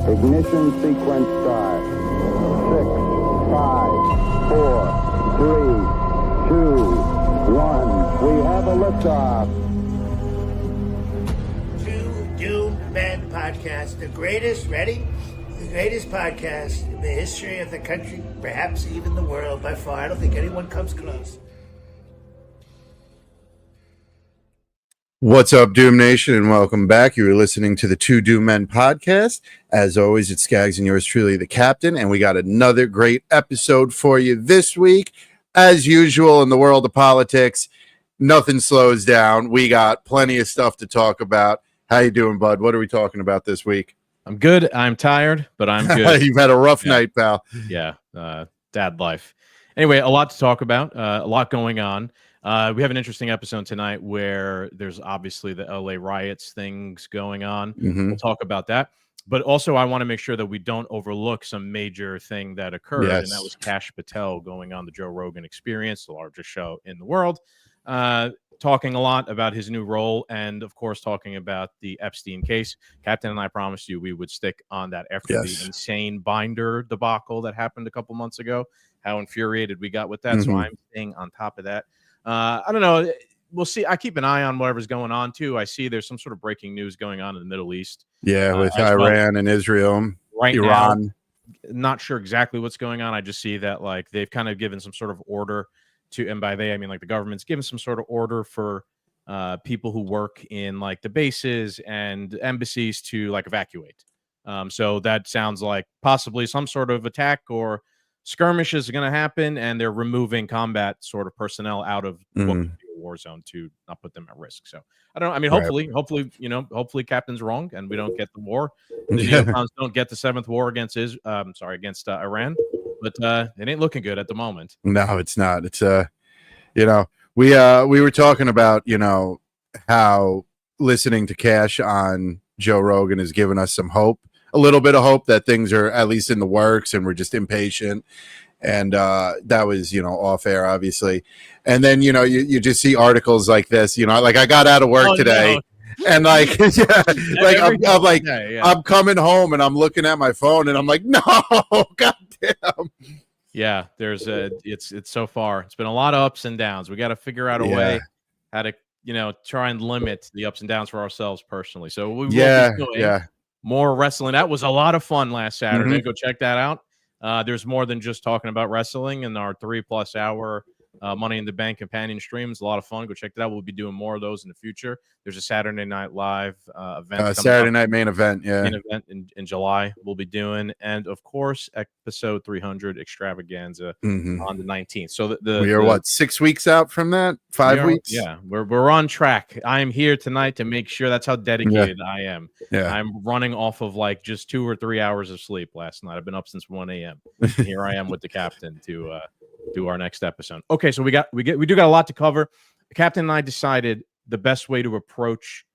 Ignition sequence start. 6, 5, 4, 3, 2, 1. We have a liftoff. Two Doomed Men podcast, the greatest, ready? The greatest podcast in the history of the country, perhaps even the world by far. I don't think anyone comes close. What's up, Doom Nation, and welcome back. You are listening to the Two Doom Men podcast. As always, it's Scagz and yours truly, the captain, and we got another great episode for you this week. As usual, in the world of politics, nothing slows down. We got plenty of stuff to talk about. How you doing, bud? What are we talking about this week? I'm good. I'm tired, but I'm good. You've had a rough night, pal. Yeah, dad life. Anyway, a lot to talk about, a lot going on. We have an interesting episode tonight where there's obviously the LA riots things going on. We'll talk about that. But also, I want to make sure that we don't overlook some major thing that occurred, and that was Kash Patel going on the Joe Rogan Experience, the largest show in the world, talking a lot about his new role and, of course, talking about the Epstein case. Captain and I promised you we would stick on that after the insane binder debacle that happened a couple months ago, how infuriated we got with that. So I'm staying on top of that. I don't know. We'll see. I keep an eye on whatever's going on, too. I see there's some sort of breaking news going on in the Middle East. Yeah, with Iran and Israel. Iran. Now, not sure exactly what's going on. I just see that, like, they've kind of given some sort of order to, and by they, I mean, like, the government's given some sort of order for people who work in, like, the bases and embassies to, like, evacuate. So that sounds like possibly some sort of attack or skirmish is going to happen, and they're removing combat sort of personnel out of what would be a war zone to not put them at risk. So I don't know. I mean, hopefully Captain's wrong and we don't get the war. The Neocons don't get the seventh war against against Iran, but it ain't looking good at the moment. No, it's not. It's we were talking about how listening to Kash on Joe Rogan has given us some hope. A little bit of hope that things are at least in the works and we're just impatient. And that was, off air, obviously. And then, you just see articles like this, like I got out of work today and like, I'm coming home and I'm looking at my phone and I'm like, no, goddamn. Yeah, it's so far. It's been a lot of ups and downs. We got to figure out a way how to, try and limit the ups and downs for ourselves personally. So we will be doing more wrestling. That was a lot of fun last Saturday. Go check that out. There's more than just talking about wrestling in our 3+ hour Money in the Bank companion streams. A lot of fun. Go check that out. We'll be doing more of those in the future. There's a Saturday Night Live event coming Saturday up. night main event. Yeah. Main event in July we'll be doing. And, of course, episode 300 extravaganza on the 19th. So we are, 6 weeks out from that? 5 weeks? Yeah, we're on track. I am here tonight to make sure. That's how dedicated I am. Yeah. I'm running off of like just 2 or 3 hours of sleep last night. I've been up since 1 a.m. Here I am with the captain to do our next episode. Okay, so we do got a lot to cover. The captain and I decided the best way to approach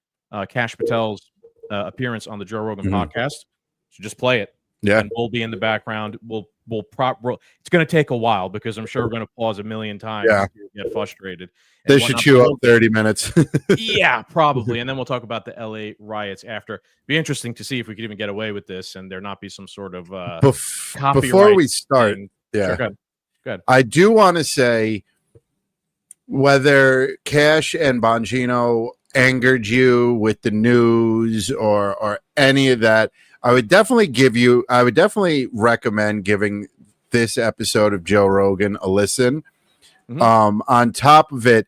Kash Patel's appearance on the Joe Rogan podcast. So just play it. Yeah, and we'll be in the background. We'll it's going to take a while because I'm sure we're going to pause a million times. Yeah, get frustrated. They should chew up 30 minutes. Yeah, probably. And then we'll talk about the LA riots after. Be interesting to see if we could even get away with this and there not be some sort of before we start. Thing. Yeah, sure, go ahead. I do want to say whether Kash and Bongino angered you with the news or any of that, I would definitely recommend giving this episode of Joe Rogan a listen. On top of it,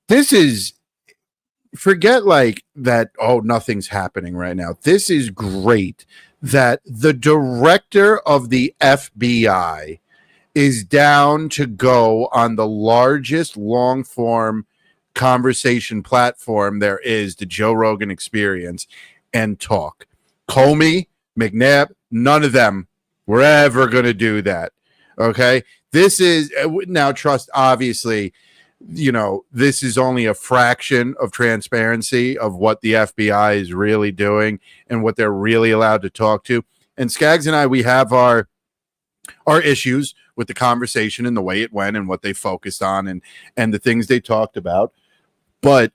this is, forget like that, oh, nothing's happening right now. This is great that the director of the FBI is down to go on the largest long form conversation platform there is, the Joe Rogan Experience, and talk. Comey, McNabb, none of them were ever going to do that. Okay. This is now, trust, obviously, you know, this is only a fraction of transparency of what the FBI is really doing and what they're really allowed to talk to. And Scagz and I, we have our issues with the conversation and the way it went and what they focused on and the things they talked about. But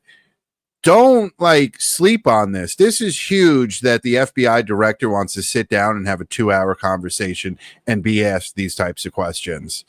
don't like sleep on this. This is huge that the FBI director wants to sit down and have a 2-hour conversation and be asked these types of questions.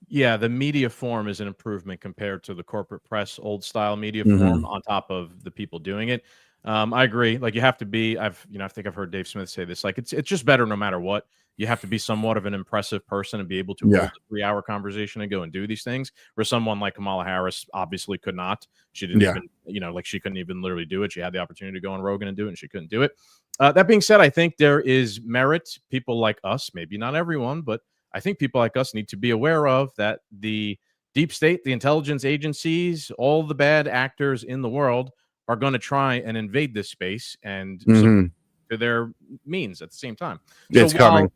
Yeah, the media form is an improvement compared to the corporate press old style media form on top of the people doing it. I agree. Like you have to be, I think I've heard Dave Smith say this, like it's just better no matter what. You have to be somewhat of an impressive person and be able to hold a 3-hour conversation and go and do these things, where someone like Kamala Harris obviously could not. She didn't even, like she couldn't even literally do it. She had the opportunity to go on Rogan and do it, and she couldn't do it. That being said, I think there is merit. People like us, maybe not everyone, but I think people like us need to be aware of that the deep state, the intelligence agencies, all the bad actors in the world are going to try and invade this space and to their means at the same time. It's coming.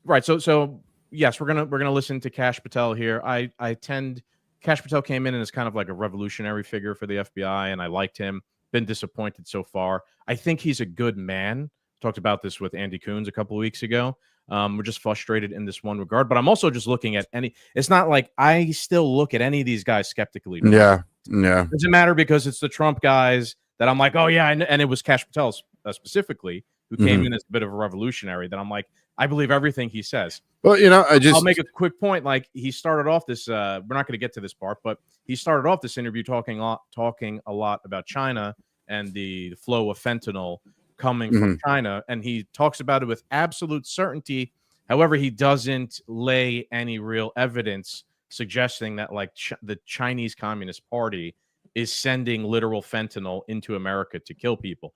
Right. So yes, we're gonna listen to Kash Patel here. Kash Patel came in and is kind of like a revolutionary figure for the FBI, and I liked him. Been disappointed so far. I think he's a good man. Talked about this with Andy Coons a couple of weeks ago. We're just frustrated in this one regard, but I'm also just looking at it's not like I still look at any of these guys skeptically. Yeah. It doesn't matter because it's the Trump guys that I'm like, oh yeah, and it was Kash Patel specifically who came in as a bit of a revolutionary that I'm like, I believe everything he says. Well, I'll make a quick point. Like he started off this, we're not going to get to this part, but he started off this interview talking a lot about China and the flow of fentanyl coming from China. And he talks about it with absolute certainty. However, he doesn't lay any real evidence suggesting that like the Chinese Communist Party is sending literal fentanyl into America to kill people.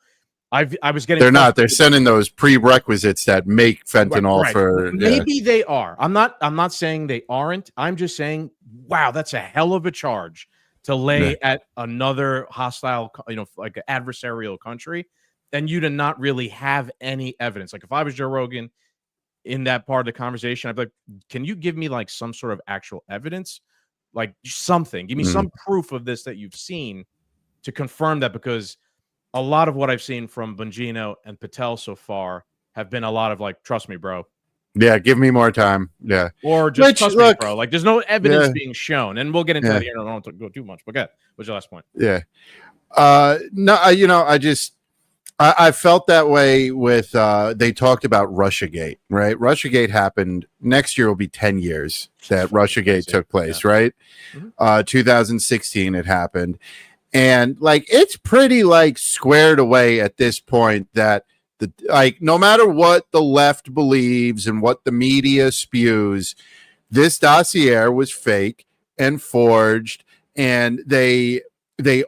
I was getting. They're not. They're sending those prerequisites that make fentanyl for. Maybe they are. I'm not saying they aren't. I'm just saying, wow, that's a hell of a charge to lay at another hostile, like an adversarial country, and you to not really have any evidence. Like if I was Joe Rogan in that part of the conversation, I'd be like, can you give me like some sort of actual evidence, like something? Give me some proof of this that you've seen to confirm that, because a lot of what I've seen from Bongino and Patel so far have been a lot of like, trust me, bro. Yeah, give me more time. Yeah. Or just trust me, bro. Like there's no evidence being shown. And we'll get into that here. I don't want to go too much, but what's your last point? Yeah. No, I felt that way with they talked about Russiagate, right? Russiagate happened next year will be 10 years that Russiagate took place, right? 2016 it happened. And like it's pretty like squared away at this point that no matter what the left believes and what the media spews, this dossier was fake and forged, and they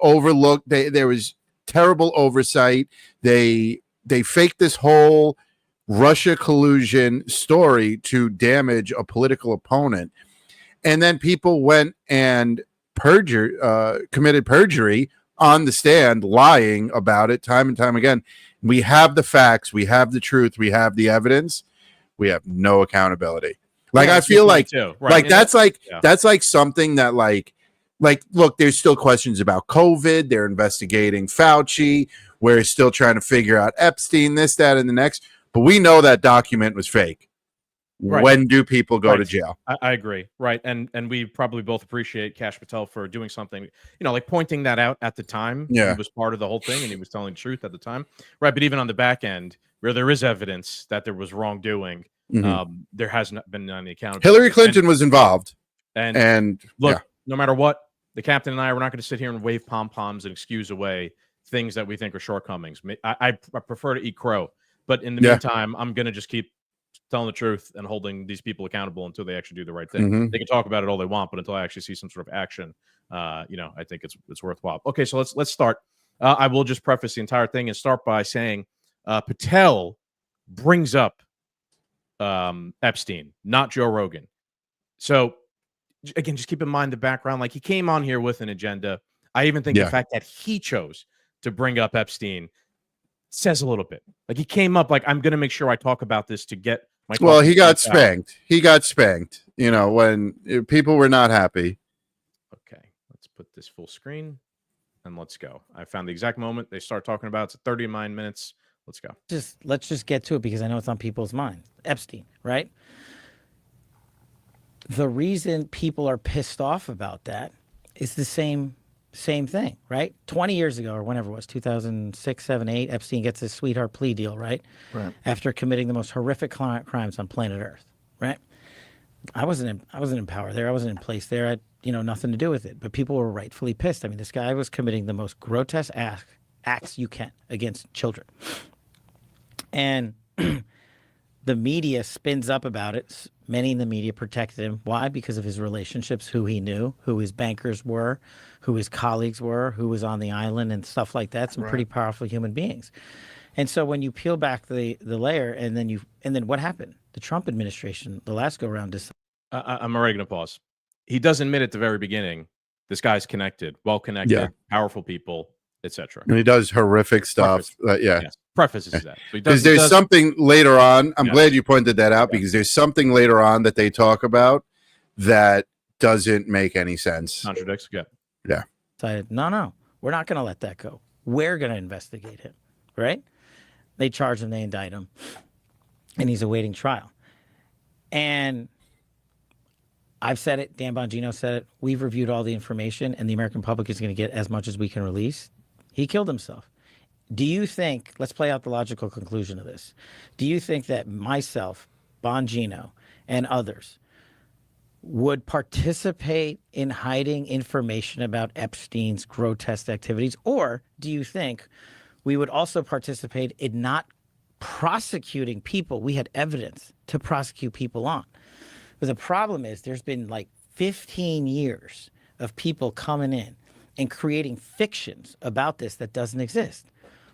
overlooked. There was terrible oversight. They faked this whole Russia collusion story to damage a political opponent, and then people went and committed perjury on the stand, lying about it time and time again. We have the facts, we have the truth, we have the evidence. We have no accountability. Like, I feel like, right. That's like something that like, look, there's still questions about COVID. They're investigating Fauci. We're still trying to figure out Epstein, this, that, and the next. But we know that document was fake. Right. When do people go to jail? I agree. Right. And we probably both appreciate Kash Patel for doing something, like pointing that out at the time. Yeah. He was part of the whole thing and he was telling the truth at the time. Right. But even on the back end, where there is evidence that there was wrongdoing, there has not been any accountability. Hillary Clinton was involved. And look, no matter what, the captain and I, we're not going to sit here and wave pom-poms and excuse away things that we think are shortcomings. I prefer to eat crow. But in the meantime, I'm going to just keep telling the truth and holding these people accountable until they actually do the right thing. They can talk about it all they want, but until I actually see some sort of action, I think it's worthwhile. Okay, so let's start. I will just preface the entire thing and start by saying Patel brings up Epstein, not Joe Rogan. So again, just keep in mind the background. Like, he came on here with an agenda. I even think the fact that he chose to bring up Epstein says a little bit. Like, he came up like, I'm going to make sure I talk about this to get my. Well, he got spanked. He got spanked. When people were not happy. Okay, let's put this full screen and let's go. I found the exact moment they start talking about. It's 39 minutes. Let's go. Let's just get to it because I know it's on people's minds. Epstein, right? The reason people are pissed off about that is the same thing, right? 20 years ago or whenever it was, 2006, 7, 8, Epstein gets his sweetheart plea deal, right? Right. After committing the most horrific crimes on planet Earth, right? I wasn't in power there. I wasn't in place there. I had, nothing to do with it. But people were rightfully pissed. I mean, this guy was committing the most grotesque acts you can against children. And the media spins up about it. Many in the media protected him. Why? Because of his relationships, who he knew, who his bankers were, who his colleagues were, who was on the island and stuff like that. Some pretty powerful human beings. And so when you peel back the layer and then what happened? The Trump administration, the last go around. I'm already going to pause. He does admit at the very beginning, this guy's connected, well-connected, powerful people, etc. And he does horrific stuff. Prefaces that. Because there's something later on. I'm glad you pointed that out because there's something later on that they talk about that doesn't make any sense. Contradicts. Yeah. Decided, no, we're not going to let that go. We're going to investigate him, right? They charge him, they indict him, and he's awaiting trial. And I've said it, Dan Bongino said it, we've reviewed all the information, and the American public is going to get as much as we can release. He killed himself. Do you think, let's play out the logical conclusion of this. Do you think that myself, Bongino, and others would participate in hiding information about Epstein's grotesque activities? Or do you think we would also participate in not prosecuting people we had evidence to prosecute people on? But the problem is there's been like 15 years of people coming in and creating fictions about this that doesn't exist.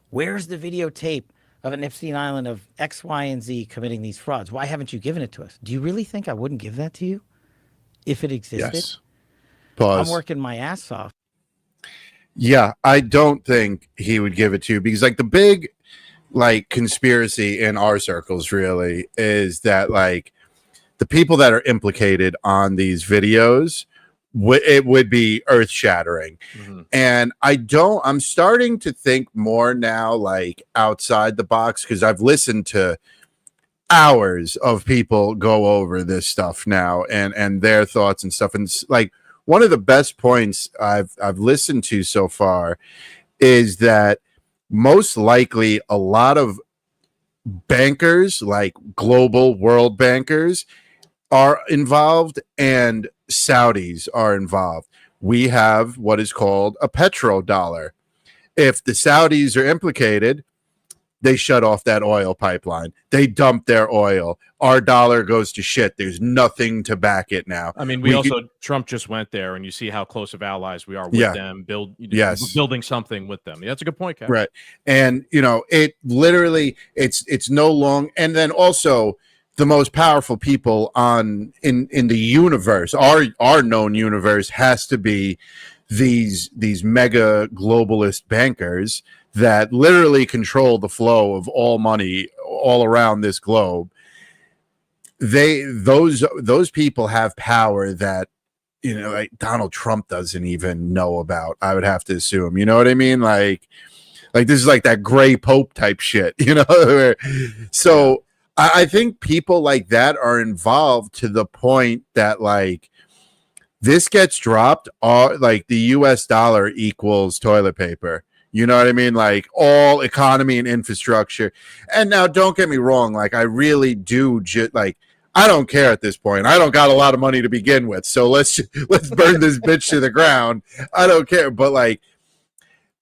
Where's the videotape of an Epstein Island of X, Y, and Z committing these frauds? Why haven't you given it to us? Do you really think I wouldn't give that to you if it existed? Yes. Pause. I'm working my ass off. Yeah, I don't think he would give it to you because the big conspiracy in our circles really is that the people that are implicated on these videos, it would be earth shattering. And I'm starting to think more now outside the box because I've listened to hours of people go over this stuff now and their thoughts and stuff. And one of the best points I've listened to so far is that most likely a lot of bankers, global world bankers, are involved and Saudis are involved. We have what is called a petrodollar. If the Saudis are implicated, they shut off that oil pipeline. They dump their oil. Our dollar goes to shit. There's nothing to back it now. I mean, Trump just went there, and you see how close of allies we are with them. Building something with them. Yeah, that's a good point, Cap. Right. And it literally it's no long. And then also the most powerful people in the universe, our known universe, has to be these mega globalist bankers that literally control the flow of all money all around this globe. Those people have power that like Donald Trump doesn't even know about, I would have to assume. You know what I mean? Like this is like that gray pope type shit, So I think people like that are involved to the point that like this gets dropped, like the US dollar equals toilet paper. You know what I mean? Like all economy and infrastructure. And now don't get me wrong. Like I really do I don't care at this point. I don't got a lot of money to begin with. So let's burn this bitch to the ground. I don't care. But like,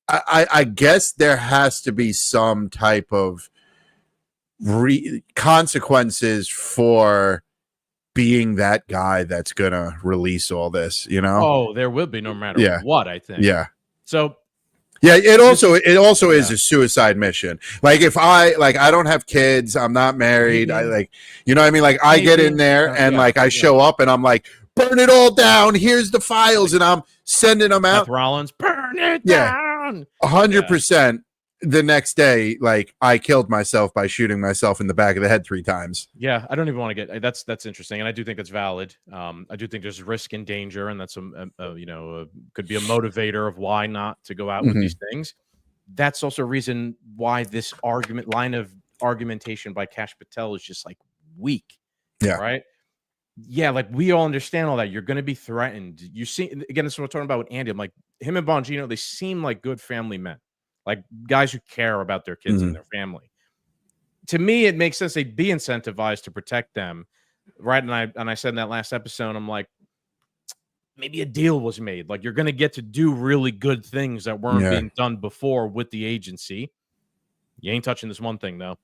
I guess there has to be some type of consequences for being that guy that's going to release all this, Oh, there will be no matter what, I think. Yeah. So yeah, it also is a suicide mission. Like if I don't have kids, I'm not married. I what I mean? Like I get in there and I show up and I'm like, burn it all down. Here's the files, and I'm sending them out. Seth Rollins, burn it down. 100%. The next day, I killed myself by shooting myself in the back of the head 3 times. Yeah, I don't even want to get that's interesting, and I do think that's valid. I do think there's risk and danger, and that's could be a motivator of why not to go out with these things. That's also a reason why this line of argumentation by Kash Patel is just weak. Yeah. Right. Yeah, we all understand all that. You're going to be threatened. You see, again, this is what I'm talking about with Andy. I'm like, him and Bongino, they seem like good family men. Like guys who care about their kids and their family. To me, it makes sense they'd be incentivized to protect them, right? And I said in that last episode, I'm like, maybe a deal was made. Like you're going to get to do really good things that weren't being done before with the agency. You ain't touching this one thing though,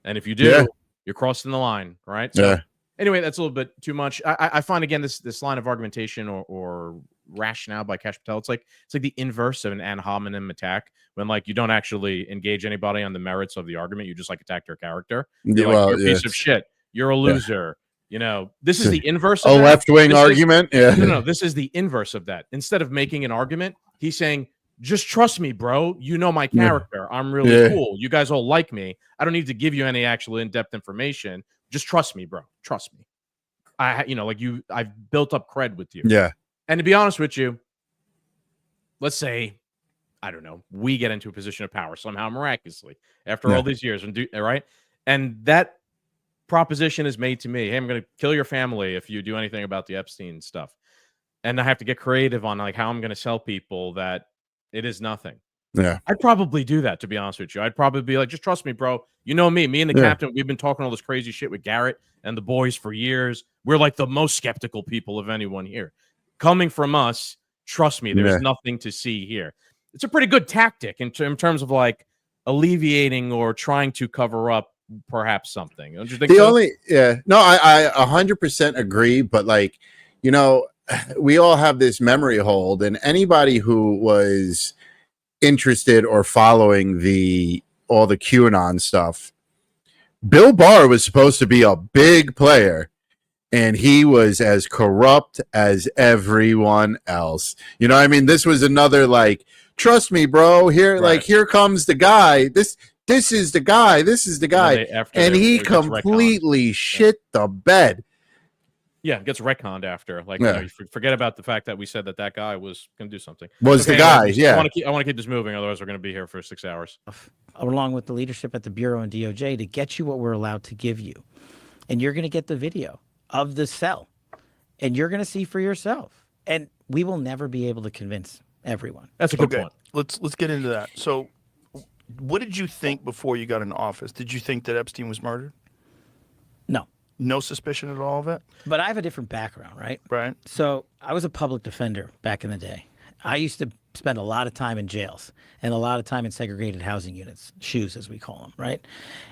and if you do, you're crossing the line, right? So anyway, that's a little bit too much. I find again this line of argumentation or rationale by Kash Patel, it's like the inverse of an ad hominem attack, when you don't actually engage anybody on the merits of the argument, you just attack their character. You're you're a piece of shit, you're a loser. This is the inverse of a left-wing argument. No, this is the inverse of that. Instead of making an argument, he's saying, just trust me, bro. You know my character. I'm really cool. You guys all like me. I don't need to give you any actual in-depth information. Just trust me, bro. Trust me. I've built up cred with you. Yeah. And to be honest with you, let's say, I don't know, we get into a position of power somehow miraculously after all these years, and that proposition is made to me. Hey, I'm going to kill your family if you do anything about the Epstein stuff. And I have to get creative on how I'm going to sell people that it is nothing. Yeah. I'd probably do that, to be honest with you. I'd probably be like, just trust me, bro. You know me and the captain, we've been talking all this crazy shit with Garrett and the boys for years. We're the most skeptical people of anyone here. Coming from us, trust me, there's nothing to see here. It's a pretty good tactic in terms of alleviating or trying to cover up perhaps something. Don't you think I 100% agree, but we all have this memory hold, and anybody who was interested or following all the QAnon stuff, Bill Barr was supposed to be a big player, and he was as corrupt as everyone else. You know what I mean? This was another trust me, bro. Here, here comes the guy. This is the guy. This is the guy. And he completely shit the bed. Yeah, it gets retconned after. You forget about the fact that we said that guy was going to do something. The guy, I want to keep this moving, otherwise we're going to be here for 6 hours. Along with the leadership at the Bureau and DOJ to get you what we're allowed to give you. And you're going to get the video of the cell. And you're going to see for yourself. And we will never be able to convince everyone. That's a good point. Let's get into that. So what did you think before you got into office? Did you think that Epstein was murdered? No. No suspicion at all of it? But I have a different background, right? Right. So I was a public defender back in the day. I used to spend a lot of time in jails and a lot of time in segregated housing units, shoes as we call them, right?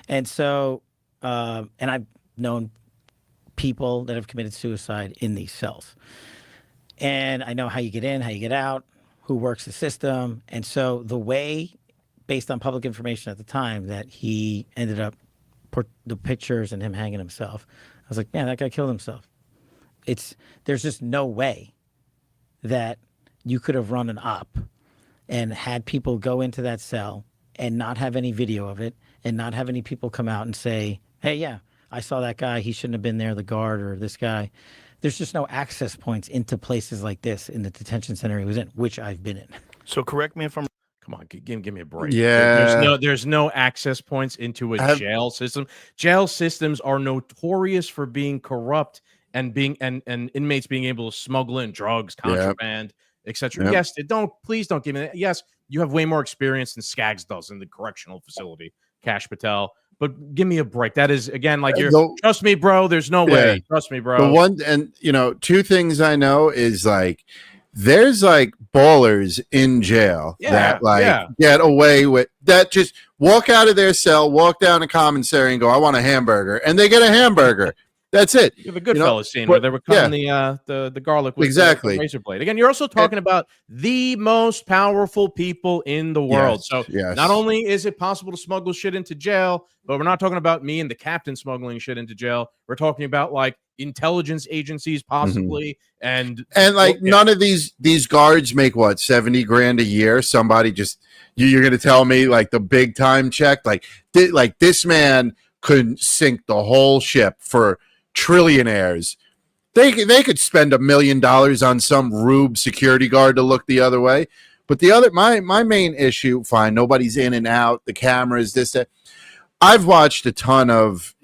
And so, and I've known people that have committed suicide in these cells. And I know how you get in, how you get out, who works the system. And so the way, based on public information at the time, that he ended up the pictures and him hanging himself, I was like, man, that guy killed himself. There's just no way that you could have run an op and had people go into that cell and not have any video of it and not have any people come out and say, hey, yeah, I saw that guy. He shouldn't have been there, the guard or this guy. There's just no access points into places like this in the detention center he was in, which I've been in. So correct me if I'm. Come on, give me a break. Yeah. There's no access points into a jail system. Jail systems are notorious for being corrupt and inmates being able to smuggle in drugs, contraband, etc. Yep. Yes, please don't give me that. Yes, you have way more experience than Scagz does in the correctional facility, Kash Patel. But give me a break. That is, again, like trust me, bro. There's no way. Trust me, bro. The one, and two things I know is like there's like ballers in jail that get away with that. Just walk out of their cell, walk down a commissary, and go, "I want a hamburger," and they get a hamburger. That's it. You have a Goodfellas scene where they were cutting the garlic with the razor blade. Again, you're also talking about the most powerful people in the world. Not only is it possible to smuggle shit into jail, but we're not talking about me and the captain smuggling shit into jail. We're talking about like intelligence agencies possibly, and like none of these guards make what, $70,000 a year. Somebody just you're going to tell me like the big time check, like this man could sink the whole ship for trillionaires. They could spend $1 million on some rube security guard to look the other way. But my main issue, fine, nobody's in and out, the cameras, this, that. I've watched a ton of,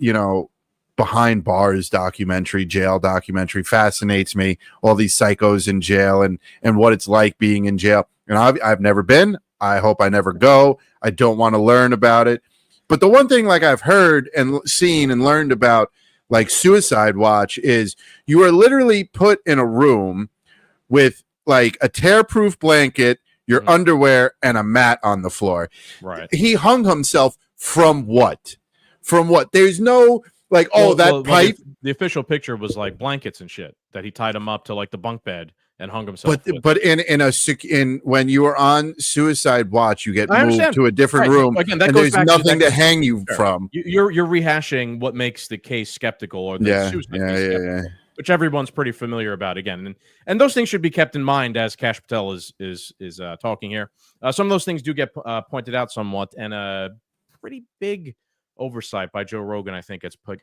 behind bars documentary, jail documentary. Fascinates me, all these psychos in jail and what it's like being in jail. And I've never been. I hope I never go. I don't want to learn about it. But the one thing like I've heard and seen and learned about like Suicide Watch is you are literally put in a room with like a tear-proof blanket, your underwear, and a mat on the floor. Right. He hung himself from what? From what? There's no like, pipe. The official picture was like blankets and shit that he tied him up to like the bunk bed and hung himself. But in when you are on Suicide Watch, you get moved to a different room, again, and there's nothing to hang you from. You're rehashing what makes the case skeptical, or the suicide case skeptical, which everyone's pretty familiar about. Again, and those things should be kept in mind as Kash Patel is talking here. Some of those things do get pointed out somewhat, and a pretty big oversight by Joe Rogan, I think it's put.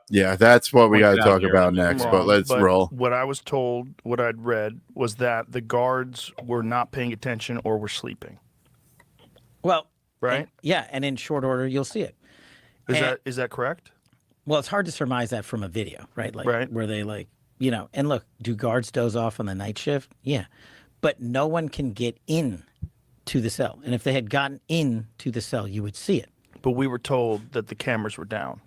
That's what we got to talk about next. But let's roll. What I was told, what I'd read, was that the guards were not paying attention or were sleeping. Well, right? And in short order, you'll see it. Is that correct? Well, it's hard to surmise that from a video, right? Like where they and look, do guards doze off on the night shift? Yeah, but no one can get in to the cell, and if they had gotten in to the cell, you would see it. But we were told that the cameras were down.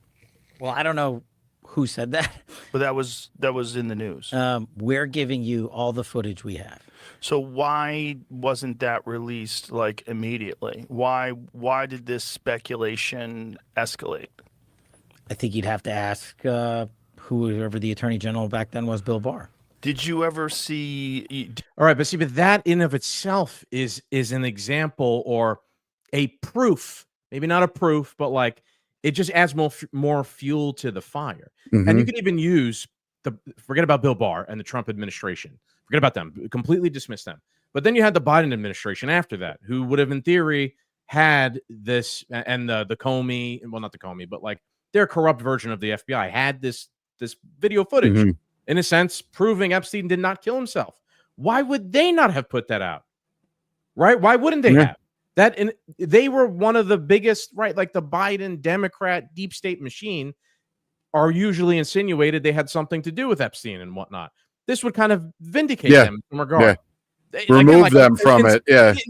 Well, I don't know who said that. But that was in the news. We're giving you all the footage we have. So why wasn't that released like immediately? Why did this speculation escalate? I think you'd have to ask whoever the Attorney General back then was, Bill Barr. Did you ever see? All right, but that in of itself is an example or a proof. Maybe not a proof, but like it just adds more fuel to the fire. And you can even use forget about Bill Barr and the Trump administration. Forget about them. Completely dismiss them. But then you had the Biden administration after that, who would have, in theory, had this, and the Comey, well, not the Comey, but like their corrupt version of the FBI had this video footage, in a sense, proving Epstein did not kill himself. Why would they not have put that out? Right? Why wouldn't they have? And they were one of the biggest, right? Like the Biden Democrat deep state machine are usually insinuated they had something to do with Epstein and whatnot. This would kind of vindicate them in some regard. Remove them from it.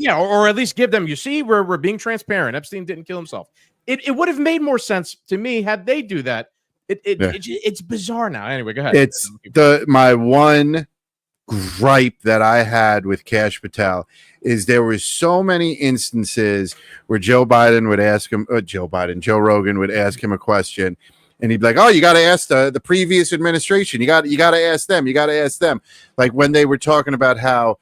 Or at least give them, you see, we're being transparent. Epstein didn't kill himself. It would have made more sense to me had they do that. It's bizarre now. Anyway, go ahead. It's my one gripe that I had with Kash Patel is there were so many instances where Joe Rogan would ask him a question, and he'd be like, "Oh, you got to ask the previous administration. You got to ask them. You got to ask them." Like when they were talking about how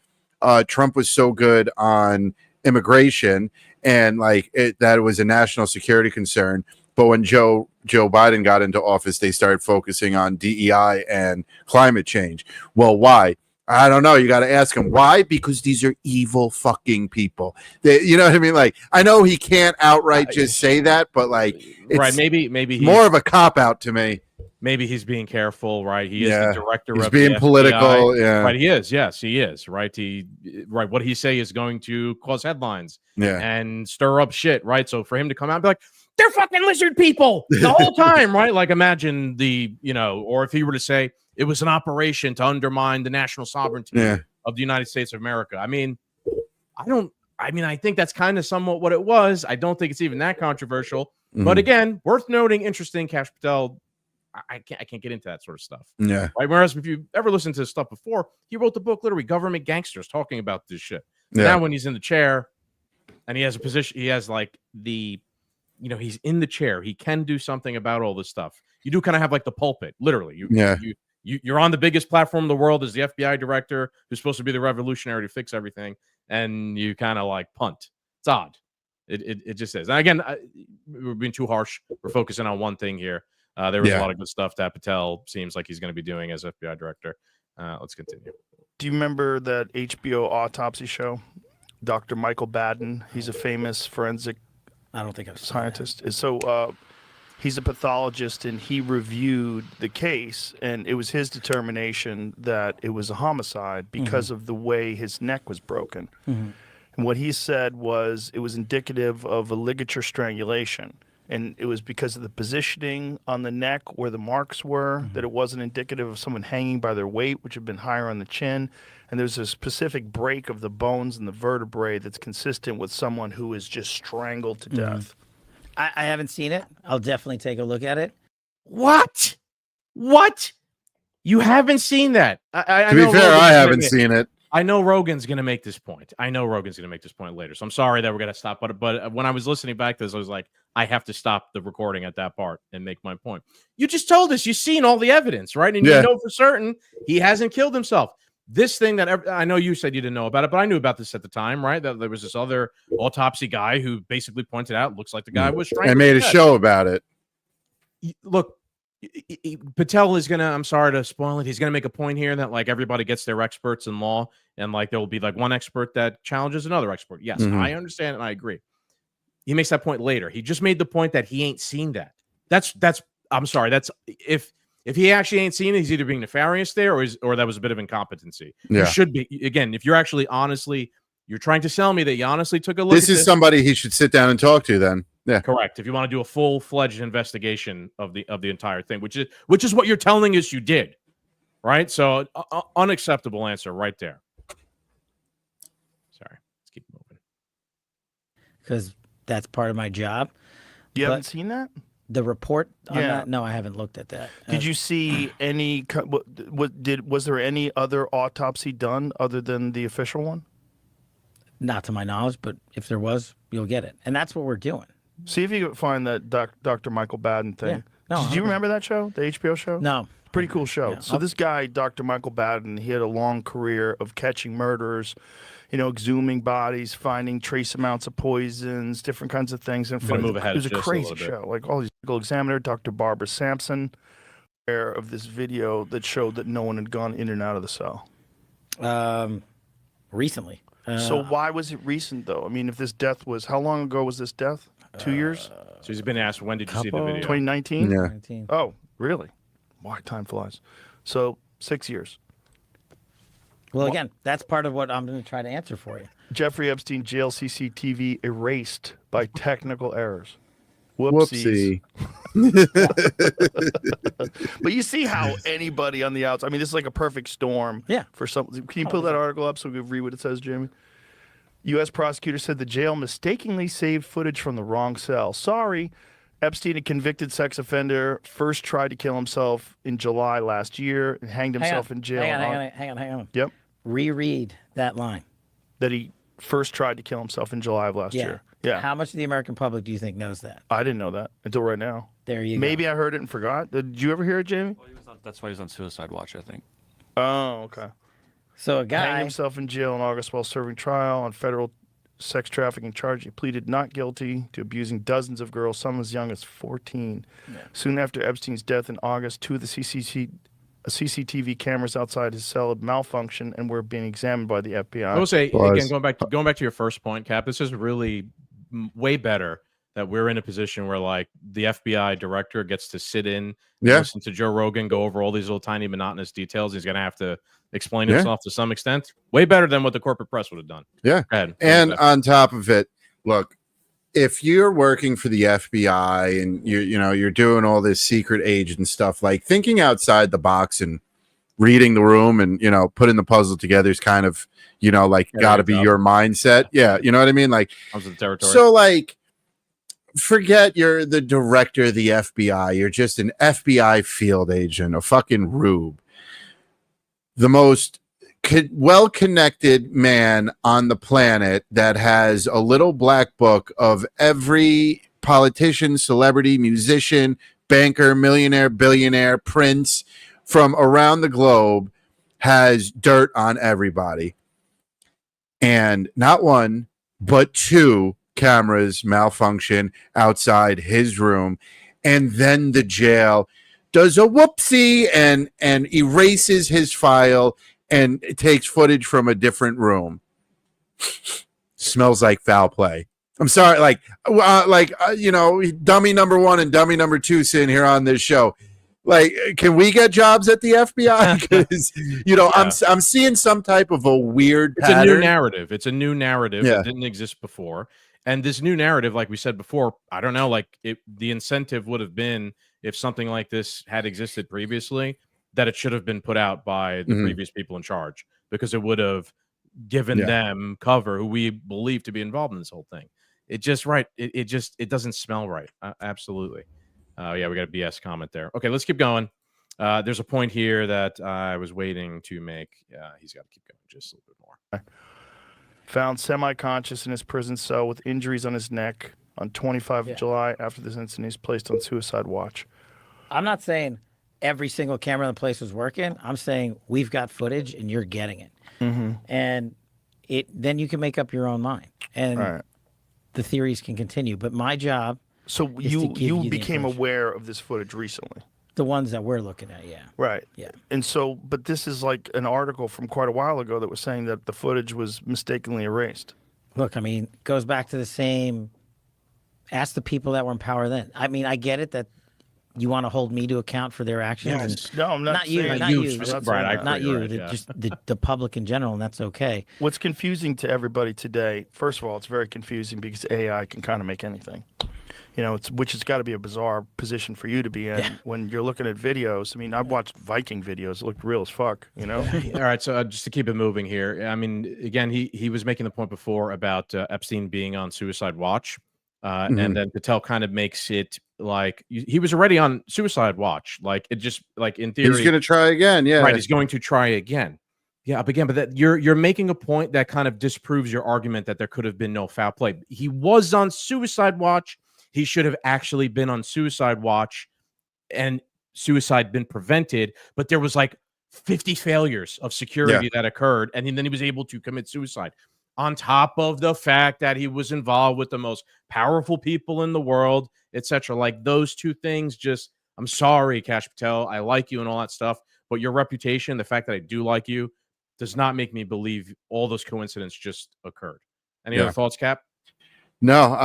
Trump was so good on immigration and like that it was a national security concern, but when Joe Biden got into office, they started focusing on DEI and climate change. Well, why? I don't know. You got to ask him why, because these are evil fucking people. You know what I mean? Like, I know he can't outright just say that, but like, it's right? Maybe he's more of a cop out to me. Maybe he's being careful, right? He is the director. He's of being the political. FBI. Yeah, right. He is. Yes, he is. Right. What he say is going to cause headlines. Yeah, and stir up shit. Right. So for him to come out and be like, they're fucking lizard people the whole time, right? Like imagine or if he were to say it was an operation to undermine the national sovereignty of the United States of America. I mean, I think that's kind of somewhat what it was. I don't think it's even that controversial. Mm-hmm. But again, worth noting, interesting. Kash Patel, I can't get into that sort of stuff. Yeah. Right. Whereas if you ever listened to his stuff before, he wrote the book literally Government Gangsters, talking about this shit. Yeah. Now when he's in the chair and he has a position, he has like he's in the chair. He can do something about all this stuff. You do kind of have like the pulpit, literally. You're on the biggest platform in the world as the FBI director who's supposed to be the revolutionary to fix everything, and you kind of like punt. It's odd. It just is. And again, we're being too harsh. We're focusing on one thing here. There was a lot of good stuff that Patel seems like he's going to be doing as FBI director. Let's continue. Do you remember that HBO autopsy show? Dr. Michael Baden. He's a famous forensic scientist. So he's a pathologist, and he reviewed the case, and it was his determination that it was a homicide because of the way his neck was broken. Mm-hmm. And what he said was it was indicative of a ligature strangulation. And it was because of the positioning on the neck where the marks were, that it wasn't indicative of someone hanging by their weight, which had been higher on the chin. And there's a specific break of the bones and the vertebrae that's consistent with someone who is just strangled to death. I haven't seen it. I'll definitely take a look at it. What? You haven't seen that? To be fair, I haven't seen it. I know Rogan's going to make this point. Later. So I'm sorry that we're going to stop. But when I was listening back to this, I was like, I have to stop the recording at that part and make my point. You just told us you've seen all the evidence, right? And you know for certain he hasn't killed himself. This thing that I know you said you didn't know about it, but I knew about this at the time, right? That there was this other autopsy guy who basically pointed out, looks like the guy was strangled. I made a show about it. Look, Patel is going to, I'm sorry to spoil it, he's going to make a point here that like everybody gets their experts in law, and like there will be like one expert that challenges another expert. Yes, I understand and I agree. He makes that point later. He just made the point that he ain't seen that. That's I'm sorry. That's if he actually ain't seen it, he's either being nefarious there or that was a bit of incompetency. Yeah. You should be, again, if you're actually honestly, you're trying to sell me that you honestly took a look at this. Somebody he should sit down and talk to then. Yeah. Correct. If you want to do a full-fledged investigation of the entire thing, which is what you're telling us you did. Right? So unacceptable answer right there. Sorry. Let's keep moving. Because that's part of my job. You haven't seen that? The report on that? No, I haven't looked at that. Did you see any? Was there any other autopsy done other than the official one? Not to my knowledge, but if there was, you'll get it, and that's what we're doing. See if you can find that Dr. Michael Baden thing. Yeah. No, Did you remember that show, the HBO show? No. Pretty cool show. Yeah. So this guy, Dr. Michael Baden, he had a long career of catching murderers, exhuming bodies, finding trace amounts of poisons, different kinds of things. And it was a crazy show. Like all these medical examiner, Dr. Barbara Sampson, aware of this video that showed that no one had gone in and out of the cell. Recently. So why was it recent, though? I mean, if this death was, how long ago was this death? 2 years? So he's been asked, when did you see the video? 2019? Yeah. 19. Oh, really? Why time flies. So 6 years. Well, again, that's part of what I'm going to try to answer for you. Jeffrey Epstein jail CCTV erased by technical errors. Whoopsies. But you see how anybody on the outside, I mean, this is like a perfect storm. Yeah. For some. Can you pull that article up so we can read what it says, Jamie? U.S. prosecutor said the jail mistakenly saved footage from the wrong cell. Sorry, Epstein, a convicted sex offender, first tried to kill himself in July last year and hanged himself in jail. Hang on. Yep. Reread that line. That he first tried to kill himself in July of last year. Yeah. How much of the American public do you think knows that? I didn't know that until right now. There you go. Maybe I heard it and forgot. Did you ever hear it, Jamie? Well, that's why he's on suicide watch, I think. Oh, okay. So a guy hanged himself in jail in August while serving trial on federal sex trafficking charge. He pleaded not guilty to abusing dozens of girls, some as young as 14. Yeah. Soon after Epstein's death in August, 2 of the CCTV cameras outside his cell had malfunctioned and were being examined by the FBI. I will say again, going back to your first point, Cap. This is really way better that we're in a position where like the FBI director gets to sit in, listen to Joe Rogan go over all these little tiny monotonous details. He's going to have to explain himself to some extent. Way better than what the corporate press would have done. Yeah. And on top of it, look, if you're working for the FBI and you're doing all this secret agent stuff, like thinking outside the box and reading the room and putting the puzzle together is kind of like got to be your mindset. Yeah, you know what I mean? Like comes with the territory. So like forget you're the director of the FBI. You're just an FBI field agent, a fucking rube. The most well-connected man on the planet that has a little black book of every politician, celebrity, musician, banker, millionaire, billionaire, prince from around the globe has dirt on everybody. And not one, but 2 cameras malfunction outside his room. And then the jail does a whoopsie and erases his file and takes footage from a different room. Smells like foul play. I'm sorry, dummy number 1 and dummy number 2 sitting here on this show. Like, can we get jobs at the FBI? Because I'm seeing some type of a weird pattern. It's a new narrative. It's a new narrative that didn't exist before. And this new narrative, like we said before, I don't know, like the incentive would have been if something like this had existed previously, that it should have been put out by the previous people in charge, because it would have given them cover who we believe to be involved in this whole thing. It just it doesn't smell right. Absolutely. We got a BS comment there. Okay, let's keep going. There's a point here that I was waiting to make. He's got to keep going just a little bit more. Found semi-conscious in his prison cell with injuries on his neck on 25 of July. After this incident, he's placed on suicide watch. I'm not saying every single camera in the place was working. I'm saying we've got footage and you're getting it. And then you can make up your own mind. And the theories can continue. But my job So you became aware of this footage recently? The ones that we're looking at, Right. Yeah. And so, but this is like an article from quite a while ago that was saying that the footage was mistakenly erased. Look, I mean, it goes back to the same, ask the people that were in power then. I mean, I get it that you want to hold me to account for their actions. Yes. No, I'm not you, saying not you, Brian, not you, just the public in general, and that's okay. What's confusing to everybody today, first of all, it's very confusing because AI can kind of make anything. Which has got to be a bizarre position for you to be in when you're looking at videos. I mean, I've watched Viking videos; it looked real as fuck. All right, so just to keep it moving here, I mean, again, he was making the point before about Epstein being on suicide watch, and then Patel kind of makes it like he was already on suicide watch. Like it just like in theory, he's going to try again. Yeah, right. He's going to try again. Yeah, but that you're making a point that kind of disproves your argument that there could have been no foul play. He was on suicide watch. He should have actually been on suicide watch and suicide been prevented, but there was like 50 failures of security that occurred, and then he was able to commit suicide. On top of the fact that he was involved with the most powerful people in the world, etc. Like those two things just, I'm sorry, Kash Patel, I like you and all that stuff, but your reputation, the fact that I do like you, does not make me believe all those coincidences just occurred. Any other thoughts, Cap? No,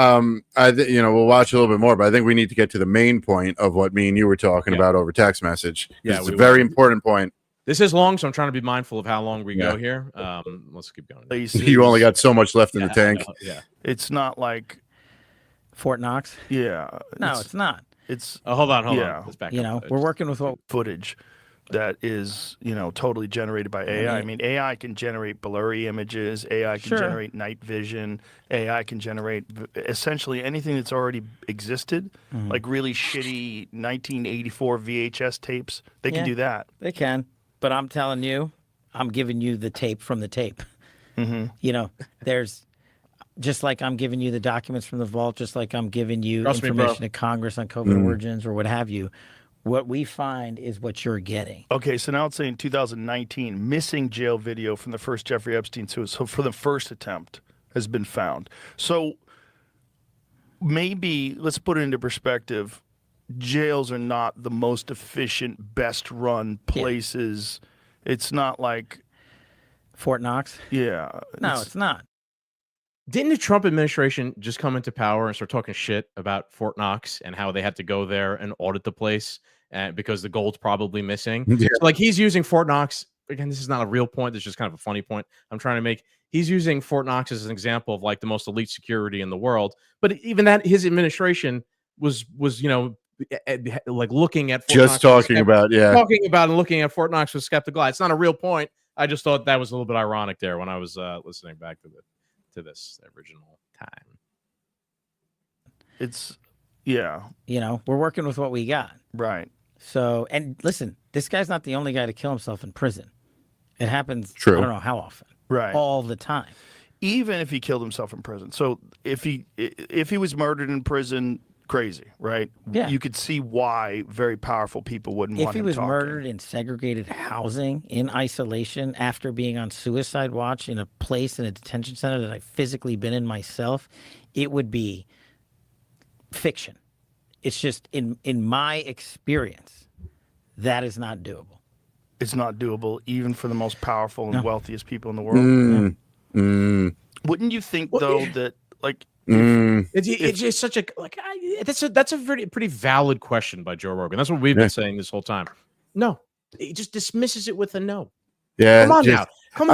we'll watch a little bit more, but I think we need to get to the main point of what me and you were talking about over text message. It's a very important point. This is long, so I'm trying to be mindful of how long we go here. Let's keep going. You only got so much left in the tank. It's not like Fort Knox. Yeah. No, it's not. It's hold on. Let's back up. We're working with what footage that is, totally generated by AI. I mean, AI can generate blurry images. AI can generate night vision. AI can generate essentially anything that's already existed, like really shitty 1984 VHS tapes. They can do that. They can. But I'm telling you, I'm giving you the tape from the tape. There's just like I'm giving you the documents from the vault, just like I'm giving you information to Congress on COVID origins or what have you. What we find is what you're getting. Okay, so now it's saying 2019, missing jail video from the first Jeffrey Epstein suicide. So for the first attempt has been found. So maybe, let's put it into perspective, jails are not the most efficient, best run places. It's not like Fort Knox? Yeah. No, it's not. Didn't the Trump administration just come into power and start talking shit about Fort Knox and how they had to go there and audit the place because the gold's probably missing? Yeah. So, like, he's using Fort Knox. Again, this is not a real point. This is just kind of a funny point I'm trying to make. He's using Fort Knox as an example of, like, the most elite security in the world. But even that, his administration was like looking at Fort Knox talking about and looking at Fort Knox with skeptical eye. It's not a real point. I just thought that was a little bit ironic there when I was listening back to this original time. It's, yeah. We're working with what we got. Right. So, and listen, this guy's not the only guy to kill himself in prison. It happens, True. I don't know how often. Right. All the time. Even if he killed himself in prison. So if he was murdered in prison, crazy, right? Yeah. You could see why very powerful people wouldn't want him If he was talking. murdered in segregated housing, in isolation, after being on suicide watch in a place in a detention center that I've physically been in myself, it would be fiction. It's just, in my experience, that is not doable. It's not doable even for the most powerful and wealthiest people in the world. Wouldn't you think, though, that, like, It's just such a that's a pretty valid question by Joe Rogan. That's what we've been saying this whole time. No, he just dismisses it with a no. Yeah, come on now. Come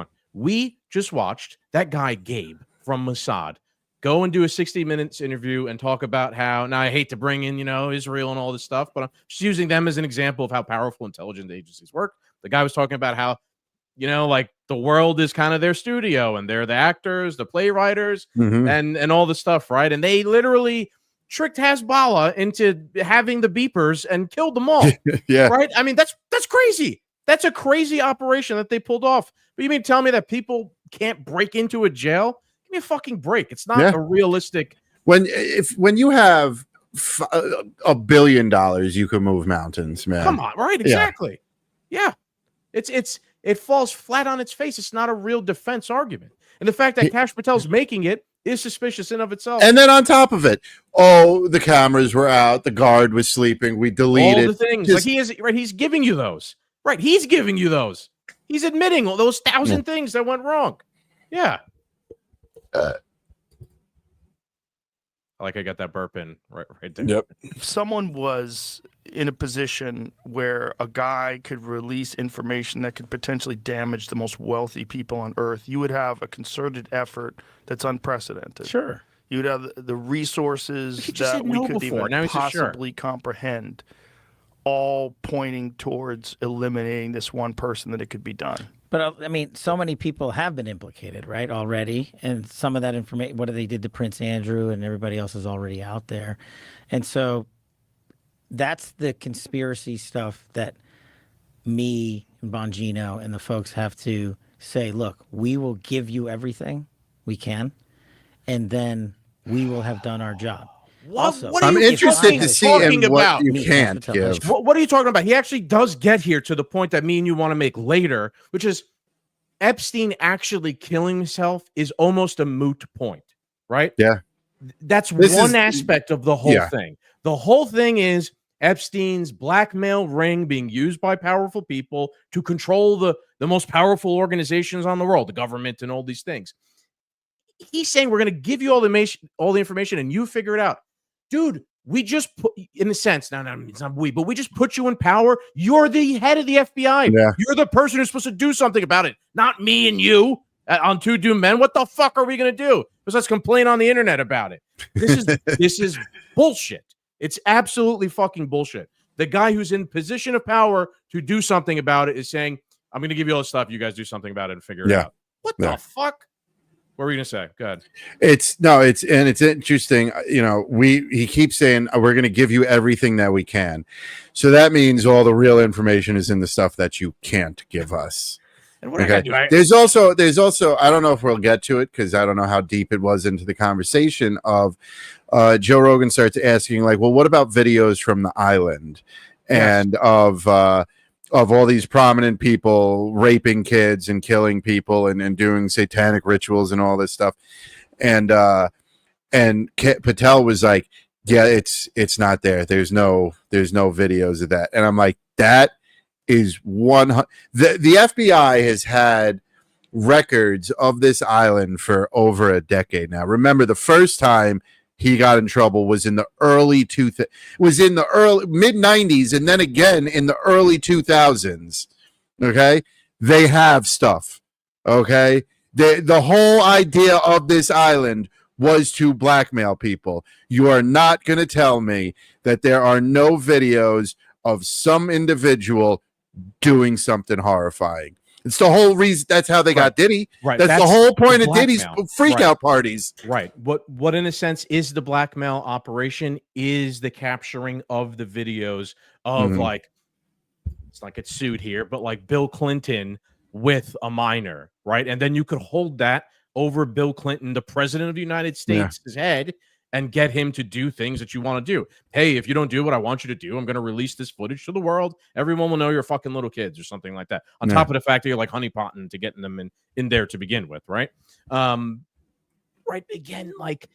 on. We just watched that guy Gabe from Mossad go and do a 60 minutes interview and talk about how, now I hate to bring in, Israel and all this stuff, but I'm just using them as an example of how powerful intelligence agencies work. The guy was talking about how, like the world is kind of their studio and they're the actors, the playwriters, and all the stuff, right? And they literally tricked Hezbollah into having the beepers and killed them all. Yeah. Right? I mean, that's crazy. That's a crazy operation that they pulled off. But you mean tell me that people can't break into a jail? Give me a fucking break. It's not a realistic. When you have $1 billion, you can move mountains, man. Come on, right? Exactly. Yeah. It falls flat on its face. It's not a real defense argument. And the fact that Kash Patel's making it is suspicious in of itself. And then on top of it, the cameras were out, the guard was sleeping, we deleted all the things. Like he is right. He's giving you those. Right. He's giving you those. He's admitting all those 1,000 things that went wrong. Yeah. I got that burp in right there. Yep. If someone was in a position where a guy could release information that could potentially damage the most wealthy people on earth, you would have a concerted effort that's unprecedented. Sure. You would have the resources that we could even possibly comprehend, all pointing towards eliminating this one person that it could be done. But I mean, so many people have been implicated, right, already. And some of that information, what they did to Prince Andrew and everybody else is already out there. And so that's the conspiracy stuff that me and Bongino and the folks have to say, look, we will give you everything we can, and then we will have done our job. Also, I'm interested to see what you can't give. What are you talking about? He actually does get here to the point that me and you want to make later, which is Epstein actually killing himself is almost a moot point, right? Yeah. That's one aspect of the whole thing. The whole thing is Epstein's blackmail ring being used by powerful people to control the most powerful organizations on the world, the government and all these things. He's saying we're going to give you all the information and you figure it out. Dude, we just put, in a sense, no, it's not we, but we just put you in power. You're the head of the FBI. Yeah. You're the person who's supposed to do something about it, not me and you on Two Doomed Men. What the fuck are we going to do? Because let's complain on the internet about it. This is bullshit. It's absolutely fucking bullshit. The guy who's in position of power to do something about it is saying, I'm going to give you all this stuff. You guys do something about it and figure it out. What the fuck? What were you going to say? Go ahead. It's interesting. He keeps saying we're going to give you everything that we can. So that means all the real information is in the stuff that you can't give us. And what I do, there's also, I don't know if we'll get to it because I don't know how deep it was into the conversation of Joe Rogan starts asking like, well, what about videos from the island and of all these prominent people raping kids and killing people and doing satanic rituals and all this stuff. And Patel was like, yeah, it's not there. There's no videos of that. And I'm like, that is the FBI has had records of this island for over a decade now. Remember, the first time he got in trouble was in the early mid 90s, and then again in the early 2000s. Okay, they have stuff. Okay, the whole idea of this island was to blackmail people. You are not going to tell me that there are no videos of some individual doing something horrifying. It's the whole reason. That's how they got Diddy. Right. That's the whole point of Diddy's freak out parties. Right. What in a sense is the blackmail operation is the capturing of the videos of like, it's like it's sued here, but like Bill Clinton with a minor, right? And then you could hold that over Bill Clinton, the president of the United States' head, and get him to do things that you want to do. Hey, if you don't do what I want you to do, I'm going to release this footage to the world. Everyone will know you're fucking little kids or something like that. On top of the fact that you're like honeypotting to getting them in there to begin with, right? Right. Again, like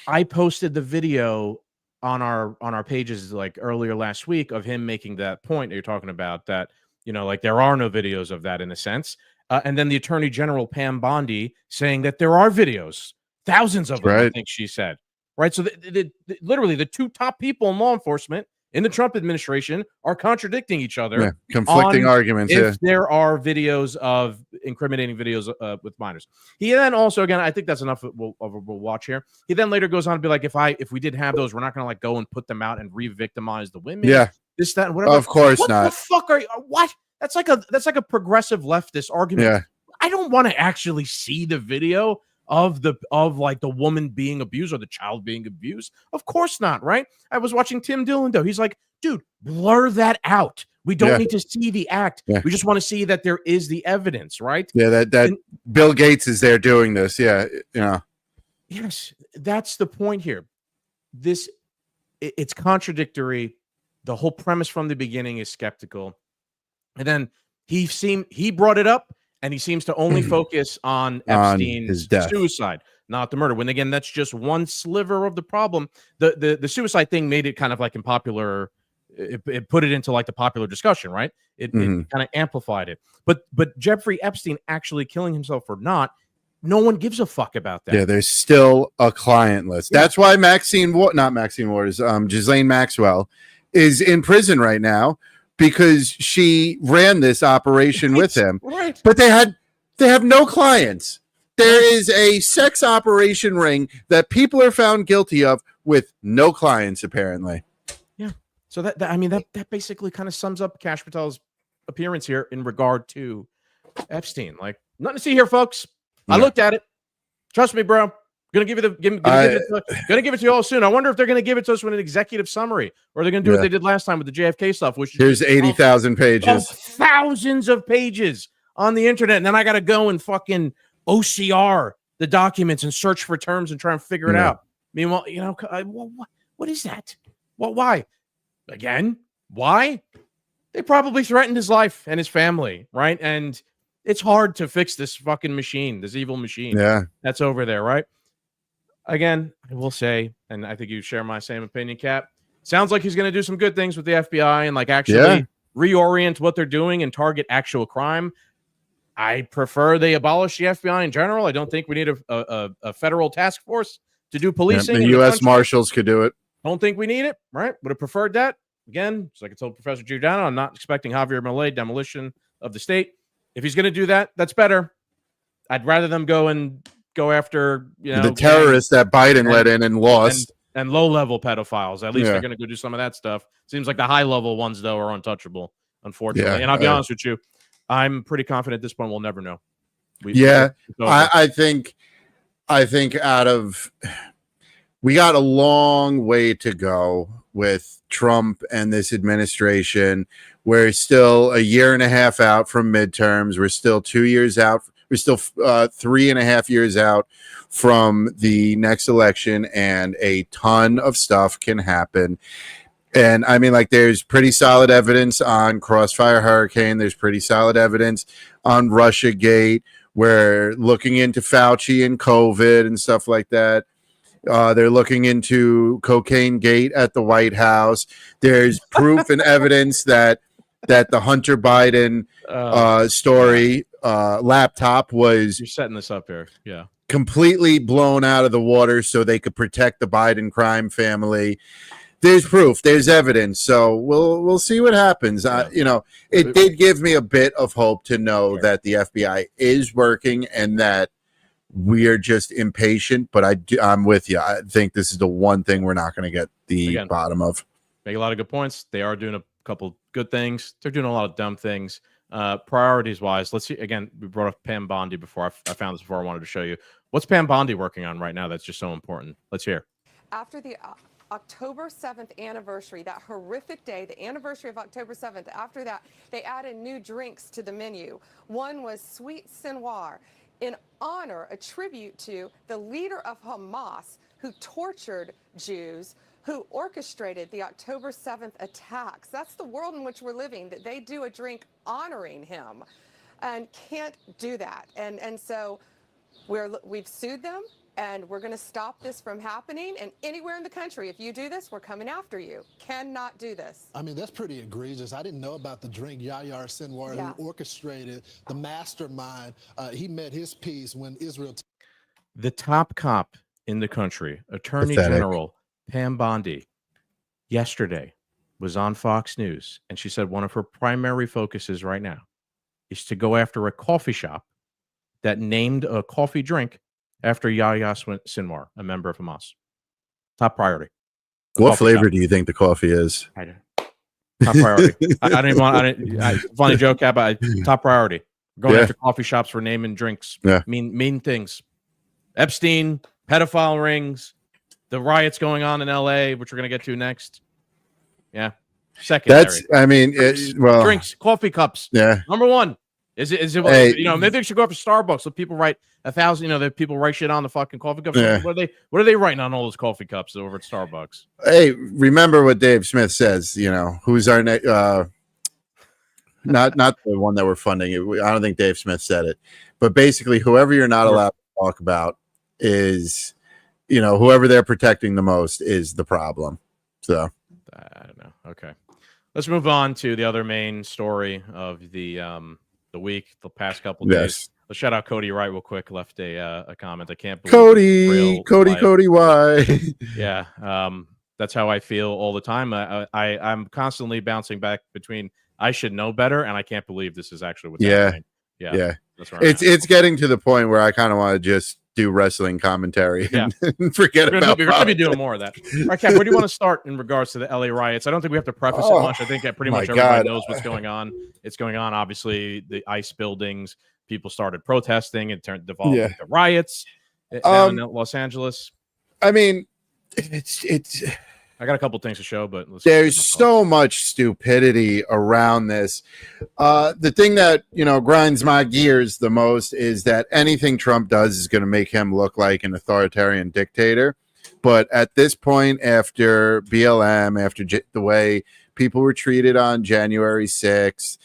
I posted the video on our pages like earlier last week of him making that point that you're talking about, that, you know, like there are no videos of that in a sense. And then the Attorney General, Pam Bondi, saying that there are videos. Thousands of them, I think she said. Right. So literally the two top people in law enforcement in the Trump administration are contradicting each other. Conflicting arguments. If there are videos of incriminating videos with minors. He then also, again, I think that's enough of a watch here. He then later goes on to be like, if we did have those, we're not going to like go and put them out and re-victimize the women. Yeah. This, that, and whatever. Of course not. What the fuck are you? What? That's like a progressive leftist argument. Yeah. I don't want to actually see the video of like the woman being abused or the child being abused. Of course not, right? I was watching Tim Dillon though. He's like, dude, blur that out. We don't need to see the act. Yeah. We just want to see that there is the evidence, right? Yeah, that Bill Gates is there doing this. Yeah, Yes, that's the point here. It's contradictory. The whole premise from the beginning is skeptical. And then he brought it up. And he seems to only focus on Epstein's suicide, not the murder. When again, that's just one sliver of the problem. The suicide thing made it kind of like unpopular. It put it into like the popular discussion, right? It kind of amplified it. But Jeffrey Epstein actually killing himself or not, no one gives a fuck about that. Yeah, there's still a client list. Yeah. That's why Ghislaine Maxwell is in prison right now. Because she ran this operation with him, right? But they have no clients. There is a sex operation ring that people are found guilty of with no clients, apparently. Yeah. So that basically kind of sums up Kash Patel's appearance here in regard to Epstein. Like, nothing to see here, folks. I looked at it. Trust me, bro. Gonna give it to you all soon. I wonder if they're gonna give it to us with an executive summary, or they're gonna do what they did last time with the JFK stuff. Which here's 80,000 pages, thousands of pages on the internet, and then I gotta go and fucking OCR the documents and search for terms and try and figure it out. Meanwhile, what is that? Why? Again, why? They probably threatened his life and his family, right? And it's hard to fix this fucking machine, this evil machine. Yeah, that's over there, right? Again, I will say, and I think you share my same opinion, Cap. Sounds like he's going to do some good things with the FBI and like actually reorient what they're doing and target actual crime. I prefer they abolish the FBI in general. I don't think we need a federal task force to do policing. The U.S. Marshals could do it. Don't think we need it, right? Would have preferred that. Again, just like I told Professor Giordano, I'm not expecting Javier Milei demolition of the state. If he's going to do that, that's better. I'd rather them go after, the terrorists that Biden let in and lost. and low-level pedophiles. At least Yeah. they're going to go do some of that stuff. Seems like the high-level ones, though, are untouchable, unfortunately. Yeah, And I'll be honest with you, I'm pretty confident at this point we'll never know. I think we got a long way to go with Trump and this administration. We're still a year and a half out from midterms. We're still 2 years out. We're still 3.5 years out from the next election, and a ton of stuff can happen. And I mean, like, there's pretty solid evidence on Crossfire Hurricane. There's pretty solid evidence on Russiagate. We're looking into Fauci and COVID and stuff like that. They're looking into Cocaine Gate at the White House. There's proof and evidence that the Hunter Biden story laptop was... You're setting this up here. Yeah. Completely blown out of the water so they could protect the Biden crime family. There's proof, there's evidence, so we'll see what happens. It did give me a bit of hope to know that the FBI is working and that we are just impatient. But I'm with you. I think this is the one thing we're not going to get the bottom of. Make a lot of good points. They are doing a couple good things. They're doing a lot of dumb things. Priorities wise, let's see. Again, we brought up Pam Bondi before. I found this before. I wanted to show you. What's Pam Bondi working on right now that's just so important? Let's hear. After the October 7th anniversary, that horrific day, the anniversary of October 7th, after that, they added new drinks to the menu. One was Sweet Sinoir, in honor, a tribute to the leader of Hamas who tortured Jews, who orchestrated the October 7th attacks. That's the world in which we're living, that they do a drink honoring him and can't do that. And so we've sued them. And we're going to stop this from happening. And anywhere in the country, if you do this, we're coming after you. Cannot do this. I mean, that's pretty egregious. I didn't know about the drink. Yahya Sinwar, who orchestrated the mastermind. He met his piece when Israel. The top cop in the country, Attorney General Pam Bondi, yesterday was on Fox News. And she said one of her primary focuses right now is to go after a coffee shop that named a coffee drink after Yahya Sinwar, a member of Hamas. Top priority. What flavor do you think the coffee is? Top priority. I don't even want. Funny joke, but top priority. Going after coffee shops for naming drinks. Yeah. Mean things. Epstein, pedophile rings, the riots going on in LA, which we're gonna get to next. Yeah. Secondary. Drinks, coffee cups. Yeah. Number one. Is it maybe they should go up to Starbucks so people write 1,000, that people write shit on the fucking coffee cups. Yeah. What are they writing on all those coffee cups over at Starbucks? Hey, remember what Dave Smith says, who's our next not the one that we're funding. I don't think Dave Smith said it, but basically whoever you're not allowed to talk about is, whoever they're protecting the most is the problem. So I don't know. Okay. Let's move on to the other main story of the week, the past couple of days. Let's shout out Cody Wright real quick. Left a comment. I can't believe Cody. Why? Yeah, that's how I feel all the time. I'm constantly bouncing back between I should know better and I can't believe this is actually what's happening. Yeah. That's right. It's getting to the point where I kind of want to just do wrestling commentary and forget about it. We're going to be doing more of that. All right, Cap, where do you want to start in regards to the LA riots? I don't think we have to preface it much. I think that pretty much everybody knows what's going on. It's going on. Obviously, the ICE buildings, people started protesting and devolved into riots down in Los Angeles. I mean, it's I got a couple things to show, but there's so much stupidity around this. The thing that, grinds my gears the most is that anything Trump does is going to make him look like an authoritarian dictator. But at this point, after BLM, after the way people were treated on January 6th,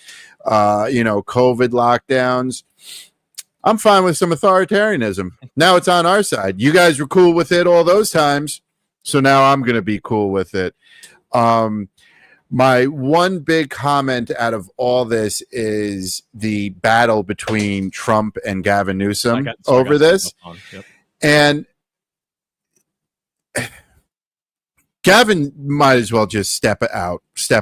COVID lockdowns, I'm fine with some authoritarianism. Now it's on our side. You guys were cool with it all those times. So now I'm going to be cool with it. My one big comment out of all this is the battle between Trump and Gavin Newsom over this. Yep. And Gavin might as well just step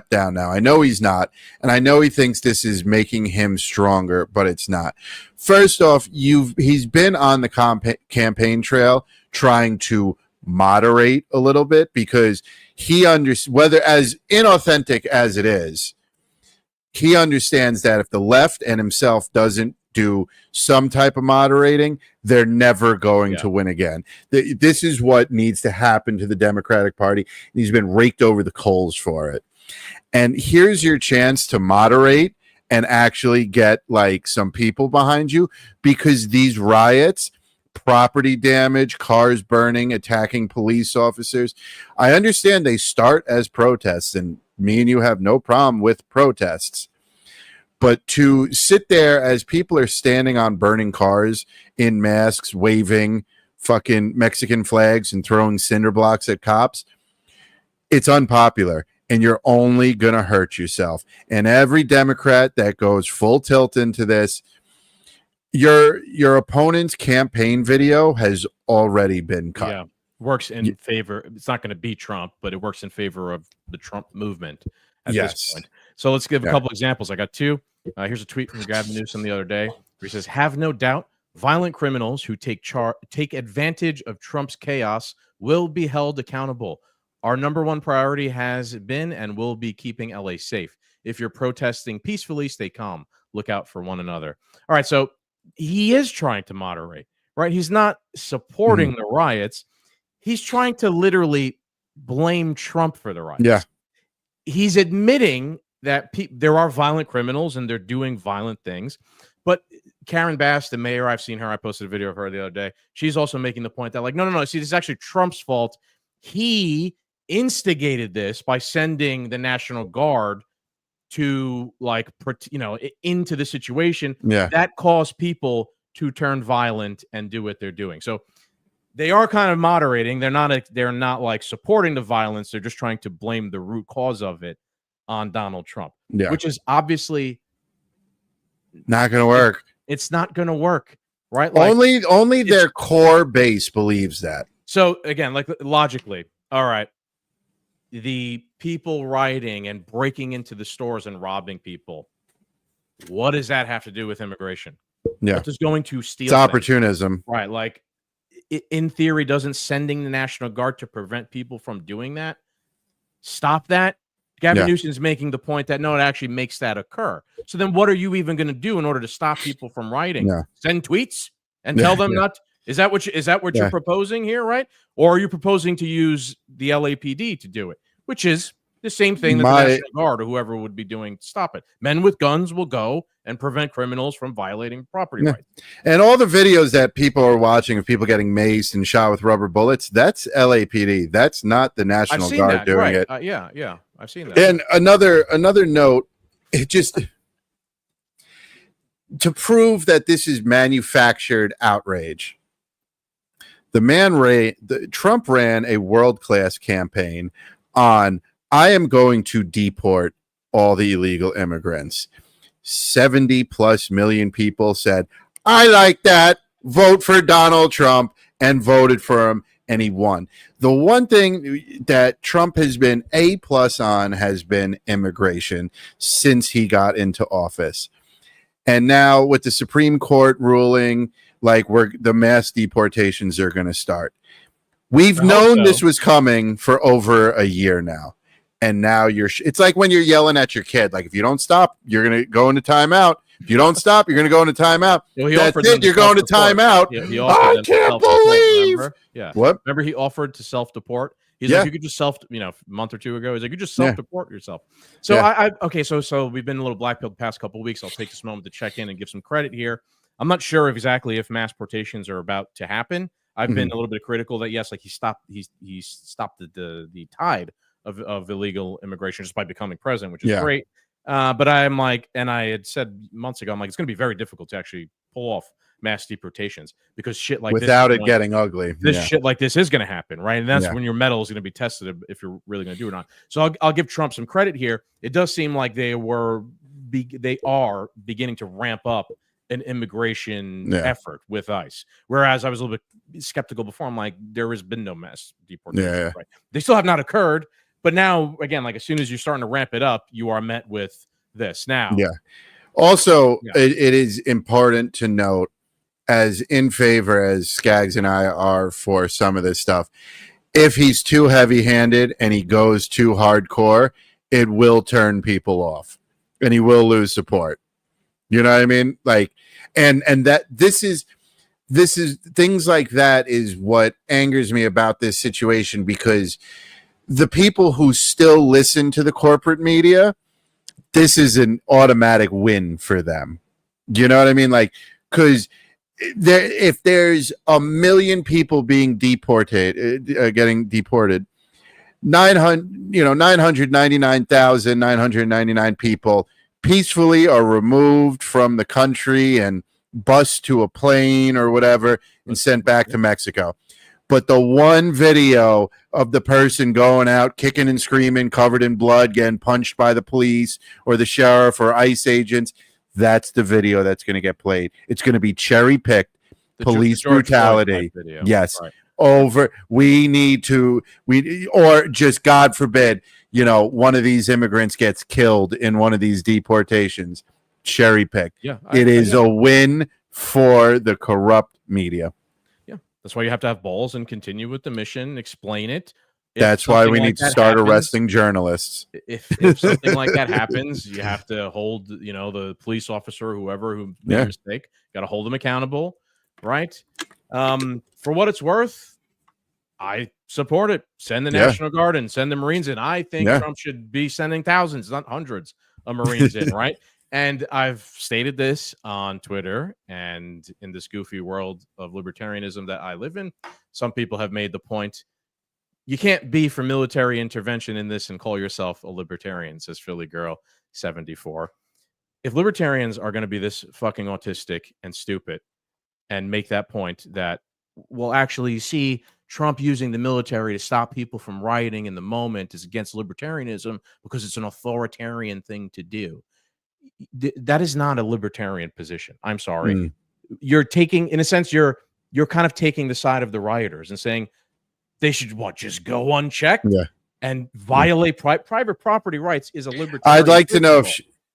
down now. I know he's not, and I know he thinks this is making him stronger, but it's not. First off, he's been on the campaign trail trying to moderate a little bit, because he whether as inauthentic as it is, he understands that if the left and himself doesn't do some type of moderating, they're never going to win again. This is what needs to happen to the Democratic Party. He's been raked over the coals for it. And here's your chance to moderate and actually get like some people behind you, because these riots, property damage, cars burning, attacking police officers, I understand they start as protests, and me and you have no problem with protests. But to sit there as people are standing on burning cars in masks, waving fucking Mexican flags and throwing cinder blocks at cops, it's unpopular, and you're only going to hurt yourself. And every Democrat that goes full tilt into this, your opponent's campaign video has already been cut. Yeah, works in favor. It's not going to beat Trump, but it works in favor of the Trump movement at this point. So let's give a couple examples. I got two. Here's a tweet from Gavin Newsom the other day where he says, "Have no doubt, violent criminals who take advantage of Trump's chaos will be held accountable. Our number one priority has been and will be keeping LA safe. If you're protesting peacefully, stay calm. Look out for one another." All right, so he is trying to moderate, right? He's not supporting the riots. He's trying to literally blame Trump for the riots. Yeah. He's admitting that there are violent criminals and they're doing violent things. But Karen Bass, the mayor, I've seen her. I posted a video of her the other day. She's also making the point that, like, no. See, this is actually Trump's fault. He instigated this by sending the National Guard to, like, into the situation that caused people to turn violent and do what they're doing. So they are kind of moderating. They're not like supporting the violence. They're just trying to blame the root cause of it on Donald Trump, which is obviously not going to work. It's not going to work, right? Like, only their core base believes that. So again, like, logically, all right, the people rioting and breaking into the stores and robbing people, what does that have to do with immigration? Yeah, it's just going to steal. It's opportunism, right? Like, in theory, doesn't sending the National Guard to prevent people from doing that stop that? Gavin Newsom's making the point that no, it actually makes that occur. So then what are you even going to do in order to stop people from rioting? Send tweets and tell them not. Is that what you're proposing here, right? Or are you proposing to use the LAPD to do it, which is the same thing that the National Guard or whoever would be doing to stop it? Men with guns will go and prevent criminals from violating property rights. And all the videos that people are watching of people getting maced and shot with rubber bullets, that's LAPD. That's not the National Guard doing it. Yeah, I've seen that. And another note, it just to prove that this is manufactured outrage. Trump ran a world-class campaign on, I am going to deport all the illegal immigrants. 70 plus million people said, I like that, vote for Donald Trump, and voted for him, and he won. The one thing that Trump has been A+ on has been immigration since he got into office. And now with the Supreme Court ruling, like, the mass deportations are going to start. We've known this was coming for over a year now. And now it's like when you're yelling at your kid, like, if you don't stop, you're going to go into timeout. If you don't stop, you're going to go into timeout. That's it. You're going to timeout. I can't believe. Remember? Yeah. What? Remember, he offered to self-deport. He's like, you could just a month or two ago. He's like, you just self-deport yourself. So So we've been a little black pilled the past couple of weeks. I'll take this moment to check in and give some credit here. I'm not sure exactly if mass deportations are about to happen. I've been a little bit critical that yes, like he stopped the tide of illegal immigration just by becoming president, which is great. But I'm like, and I had said months ago, I'm like, it's going to be very difficult to actually pull off mass deportations because shit like without this, it getting ugly, shit like this is going to happen, right? And that's when your mettle is going to be tested if you're really going to do it or not. So I'll give Trump some credit here. It does seem like they are beginning to ramp up an immigration effort with ICE. Whereas I was a little bit skeptical before. I'm like, there has been no mass deportation. Right? They still have not occurred. But now, again, like as soon as you're starting to ramp it up, you are met with this now. Yeah. Also, it is important to note, as in favor as Scagz and I are for some of this stuff, if he's too heavy-handed and he goes too hardcore, it will turn people off and he will lose support. You know what I mean? Like, and that this is things like that is what angers me about this situation, because the people who still listen to the corporate media, this is an automatic win for them. You know what I mean? Like, because if there's 1 million people being deported, getting deported, 999,999 people peacefully are removed from the country and bused to a plane or whatever and sent back to Mexico. But the one video of the person going out, kicking and screaming, covered in blood, getting punched by the police or the sheriff or ICE agents, that's the video that's going to get played. It's going to be cherry-picked police brutality. Yes. Right. Over. Or just, God forbid, one of these immigrants gets killed in one of these deportations. Cherry-picked. Yeah. It is a win for the corrupt media. That's why you have to have balls and continue with the mission, explain it. That's why we need to start arresting journalists. If something like that happens, you have to hold, the police officer, whoever who made a mistake, got to hold them accountable, right? For what it's worth, I support it. Send the National Guard and send the Marines in. I think Trump should be sending thousands, not hundreds of Marines in, right? And I've stated this on Twitter and in this goofy world of libertarianism that I live in. Some people have made the point, you can't be for military intervention in this and call yourself a libertarian, says Philly Girl 74. If libertarians are going to be this fucking autistic and stupid and make that point that, well, actually, you see, Trump using the military to stop people from rioting in the moment is against libertarianism because it's an authoritarian thing to do. That is not a libertarian position. I'm sorry. You're taking, in a sense, you're kind of taking the side of the rioters and saying they should just go unchecked and violate private property rights is a libertarian. I'd like to know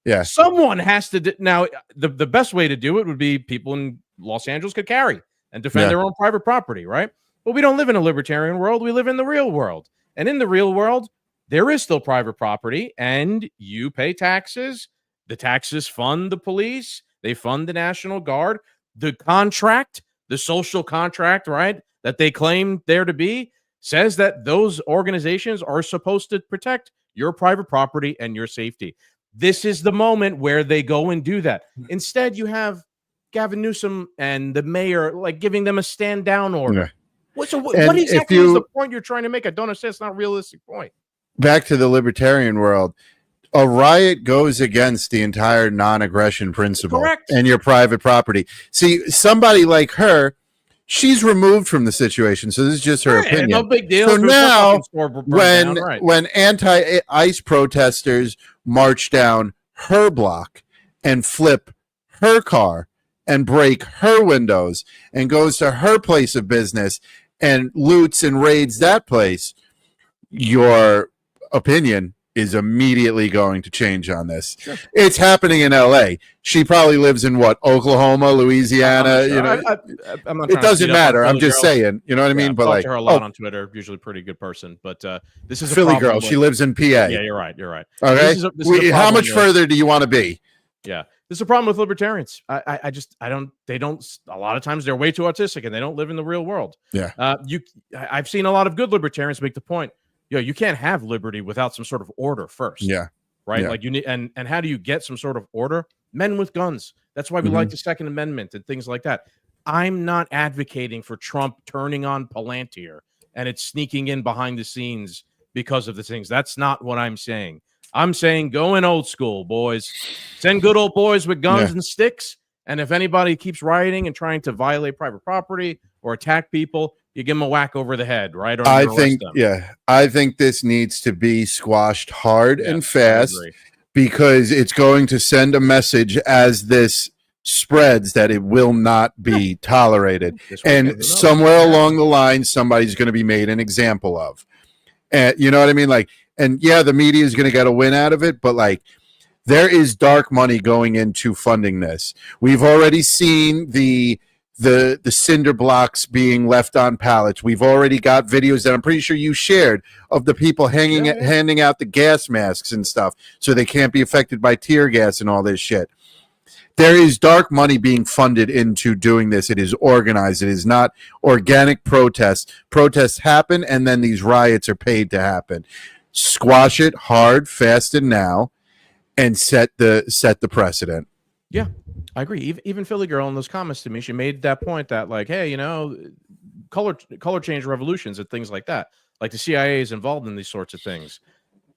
if someone has to now the best way to do it would be people in Los Angeles could carry and defend their own private property, right? But we don't live in a libertarian world. We live in the real world. And in the real world, there is still private property and you pay taxes. The taxes fund the police. They fund the National Guard. The contract, the social contract, right, that they claim there to be, says that those organizations are supposed to protect your private property and your safety. This is the moment where they go and do that. Instead, you have Gavin Newsom and the mayor giving them a stand down order. What exactly is the point you're trying to make? I don't understand. It's not a realistic point. Back to the libertarian world. A riot goes against the entire non-aggression principle. Correct. And your private property. See, somebody like her, she's removed from the situation, so this is just her opinion. No big deal. So now, when anti-ICE protesters march down her block and flip her car and break her windows and goes to her place of business and loots and raids that place, your opinion is immediately going to change on this. Sure. It's happening in LA. She probably lives in Oklahoma, Louisiana. I'm not it doesn't matter. I'm just saying, you know what I mean? But her a lot on Twitter, usually a pretty good person. But this is a Philly girl. She lives in PA. Yeah, you're right. Okay. How much further do you want to be? Yeah. This is a problem with libertarians. I don't, a lot of times they're way too autistic and they don't live in the real world. Yeah. I've seen a lot of good libertarians make the point, you can't have liberty without some sort of order first. Yeah. Right. Yeah. Like you need, and how do you get some sort of order? Men with guns. That's why we like the Second Amendment and things like that. I'm not advocating for Trump turning on Palantir and it's sneaking in behind the scenes because of the things. That's not what I'm saying. I'm saying go in old school, boys. Send good old boys with guns and sticks. And if anybody keeps rioting and trying to violate private property or attack people, you give them a whack over the head, right? Or I think this needs to be squashed hard and fast because it's going to send a message as this spreads that it will not be tolerated. And somewhere along the line, somebody's going to be made an example of. And you know what I mean? The media is going to get a win out of it, but there is dark money going into funding this. We've already seen the the cinder blocks being left on pallets. We've already got videos that I'm pretty sure you shared of the people handing out the gas masks and stuff so they can't be affected by tear gas and all this shit. There is dark money being funded into doing this. It is organized. It is not organic protests. Protests happen, and then these riots are paid to happen. Squash it hard, fast, and now, and set the precedent. Yeah, I agree. Even Philly Girl in those comments to me, she made that point that, like, hey, color change revolutions and things like that. Like the CIA is involved in these sorts of things.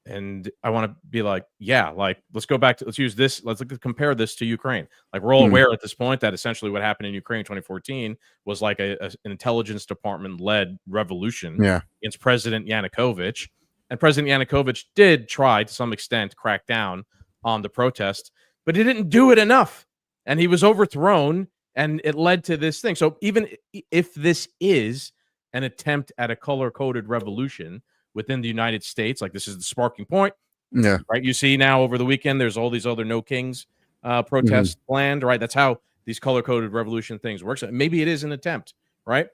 And I want to be like, yeah, like, let's go back to, let's use this. Let's compare this to Ukraine. Like, we're all aware at this point that essentially what happened in Ukraine in 2014 was like an intelligence department led revolution against President Yanukovych. And President Yanukovych did try to some extent crack down on the protests, but he didn't do it enough. And he was overthrown, and it led to this thing. So even if this is an attempt at a color-coded revolution within the United States, like, this is the sparking point, right? You see now over the weekend, there's all these other No Kings protests planned, right? That's how these color-coded revolution things work. So maybe it is an attempt, right?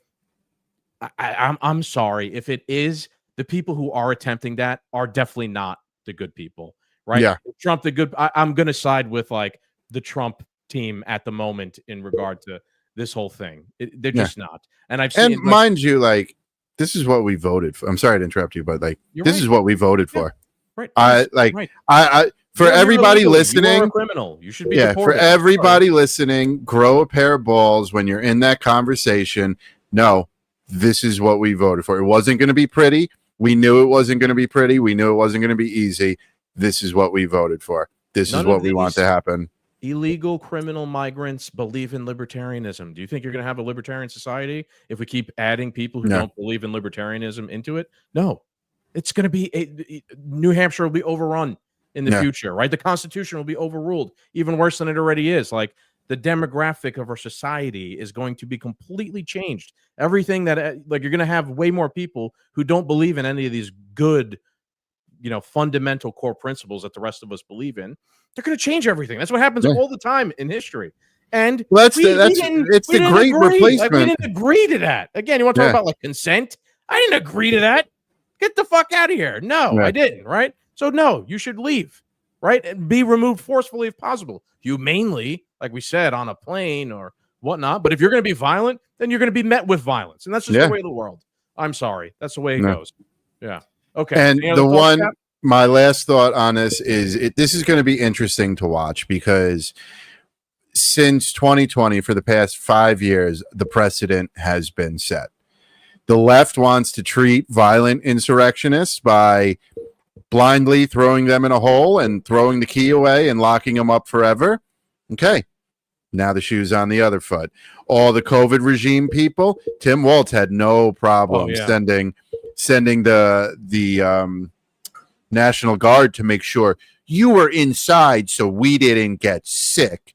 I'm sorry if it is. The people who are attempting that are definitely not the good people, right? Yeah. Trump, I'm going to side with like the Trump team at the moment in regard to this whole thing. They're just not. And I've seen, mind you, like, this is what we voted for. I'm sorry to interrupt you, but like, this is what we voted for. Right. For everybody listening, you're a criminal. You should be for deported. everybody listening, grow a pair of balls when you're in that conversation. No, this is what we voted for. It wasn't going to be pretty. We knew it wasn't going to be pretty. We knew it wasn't going to be easy. This is what we voted for. This is what we want to happen. Illegal criminal migrants believe in libertarianism. Do you think you're going to have a libertarian society if we keep adding people who don't believe in libertarianism into it? No. It's going to be New Hampshire will be overrun in the future, right? The Constitution will be overruled, even worse than it already is. Like, the demographic of our society is going to be completely changed. Everything that, like, you're going to have way more people who don't believe in any of these good, fundamental core principles that the rest of us believe in. They're going to change everything. That's what happens all the time in history. And it's the great replacement. Like, we didn't agree to that. Again, you want to talk about like consent? I didn't agree to that. Get the fuck out of here. No, I didn't. Right. So no, you should leave. Right. And be removed forcefully if possible. Humanely, like we said, on a plane or whatnot. But if you're going to be violent, then you're going to be met with violence. And that's just the way of the world. I'm sorry. That's the way it goes. Yeah. Okay. And my last thought on this is this is going to be interesting to watch, because since 2020, for the past 5 years, the precedent has been set. The left wants to treat violent insurrectionists by blindly throwing them in a hole and throwing the key away and locking them up forever. Okay. Now the shoe's on the other foot. All the COVID regime people, Tim Walz had no problem sending the National Guard to make sure you were inside so we didn't get sick.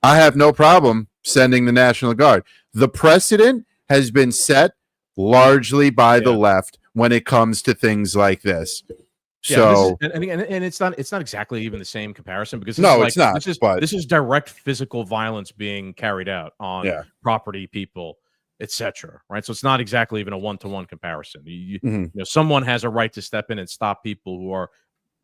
I have no problem sending the National Guard. The precedent has been set largely by the left when it comes to things like this. So and it's not exactly even the same comparison, because it's not. This is direct physical violence being carried out on property, people, etc. Right? So it's not exactly even a one-to-one comparison. Someone has a right to step in and stop people who are,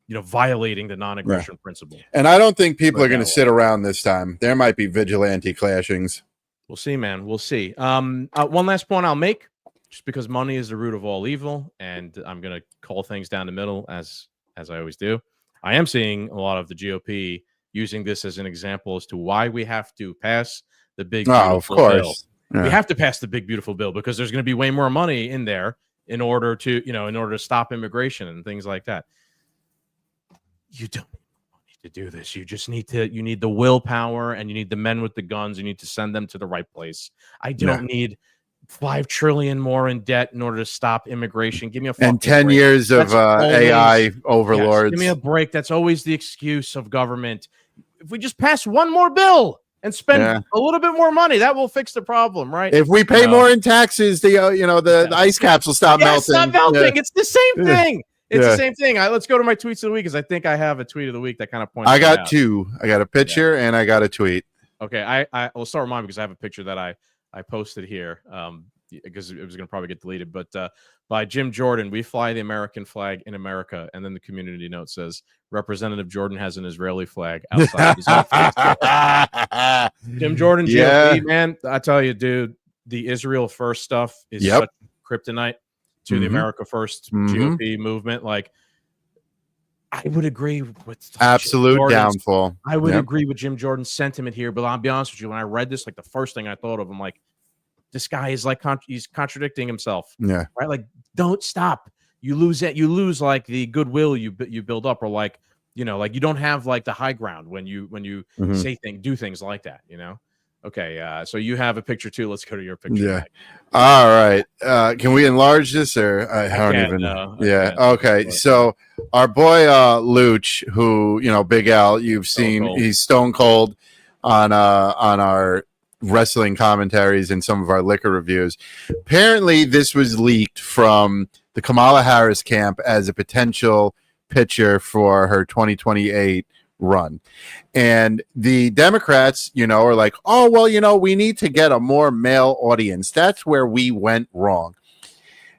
violating the non-aggression principle. And I don't think people are going to sit around this time. There might be vigilante clashings. We'll see, man. We'll see. One last point I'll make. Just because money is the root of all evil, and I'm going to call things down the middle as I always do. I am seeing a lot of the GOP using this as an example as to why we have to pass the big beautiful bill. Yeah. We have to pass the big beautiful bill because there's going to be way more money in there in order to stop immigration and things like that. You don't need to do this. You just need the willpower, and you need the men with the guns. You need to send them to the right place. I don't need $5 trillion more in debt in order to stop immigration. Give me a fucking and 10 break. years of AI overlords. Give me a break. That's always the excuse of government. If we just pass one more bill and spend a little bit more money, that will fix the problem, right? If we pay more in taxes, the ice caps will stop melting. Stop melting. Yeah. It's the same thing. It's the same thing. Let's go to my tweets of the week, because I think I have a tweet of the week that kind of points. I got two. I got a picture and I got a tweet. Okay, I will start with mine because I have a picture that I I posted here because it was going to probably get deleted. But by Jim Jordan, we fly the American flag in America, and then the community note says Representative Jordan has an Israeli flag outside of his office. Jim Jordan, GOP, man, I tell you, dude, the Israel First stuff is such kryptonite to the America First GOP movement. Like, I would agree with absolute downfall. I would agree with Jim Jordan's sentiment here, but I'll be honest with you. When I read this, like the first thing I thought of, I'm like, this guy is like he's contradicting himself. Yeah, right. Like, don't stop. You lose it. You lose like the goodwill you build up, or like like you don't have like the high ground when you do things like that. Okay, so you have a picture too. Let's go to your picture. Yeah. All right. Can we enlarge this, or I don't even know? Yeah. Okay. So our boy Luch, who Big Al, you've seen, he's stone cold on our wrestling commentaries and some of our liquor reviews. Apparently, this was leaked from the Kamala Harris camp as a potential pitcher for her 2028 run. And the Democrats, are like, oh, well, we need to get a more male audience. That's where we went wrong.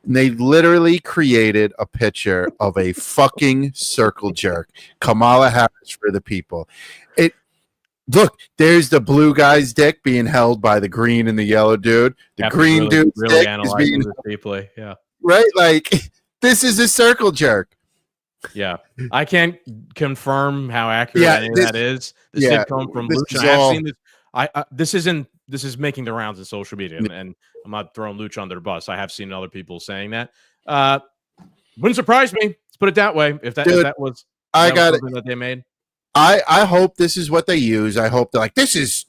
And they literally created a picture of a fucking circle jerk, Kamala Harris for the people. Look, there's the blue guy's dick being held by the green and the yellow dude. The green dude's really dick is being deeply. Yeah. Right? Like, this is a circle jerk. Yeah, I can't confirm how accurate any of that is. This did come from Luch. I've seen this. This is making the rounds in social media, and I'm not throwing Luch under the bus. I have seen other people saying that. Wouldn't surprise me. Let's put it that way. If that was something that they made. I hope this is what they use. I hope they're like, this is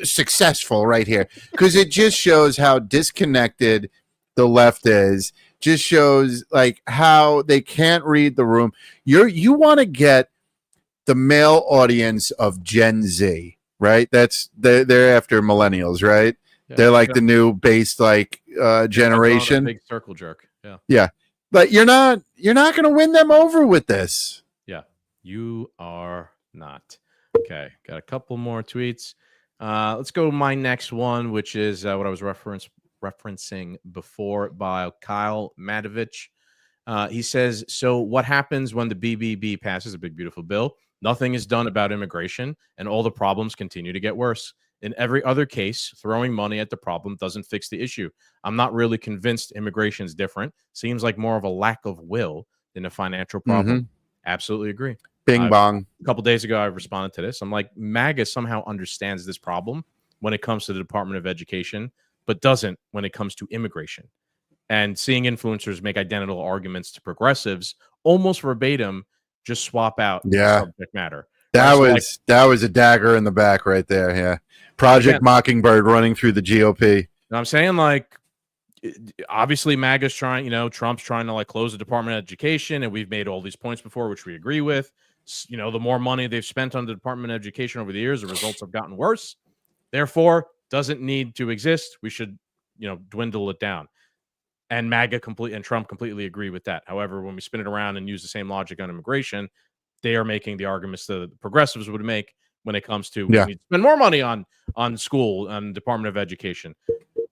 successful right here, because it just shows how disconnected the left is. Just shows like how they can't read the room. You want to get the male audience of Gen Z, right? They're after millennials, right? Yeah, they're like the new based generation. Big circle jerk. Yeah. Yeah. But you're not going to win them over with this. Yeah. You are not. Okay. Got a couple more tweets. Let's go to my next one, which is what I was referencing before by Kyle Madovich. He says, so what happens when the BBB passes, a big, beautiful bill? Nothing is done about immigration, and all the problems continue to get worse. In every other case, throwing money at the problem doesn't fix the issue. I'm not really convinced immigration is different. Seems like more of a lack of will than a financial problem. Absolutely agree. Bing bong. A couple days ago, I responded to this. I'm like, MAGA somehow understands this problem when it comes to the Department of Education, but doesn't when it comes to immigration. And seeing influencers make identical arguments to progressives, almost verbatim, just swap out the subject matter. That was a dagger in the back right there. Yeah. Project Mockingbird running through the GOP. And I'm saying, like, obviously MAGA's trying, Trump's trying to close the Department of Education, and we've made all these points before, which we agree with. The more money they've spent on the Department of Education over the years, the results have gotten worse. Therefore, doesn't need to exist. We should, dwindle it down. And MAGA and Trump completely agree with that. However, when we spin it around and use the same logic on immigration, they are making the arguments that the progressives would make when it comes to we need to spend more money on school and Department of Education.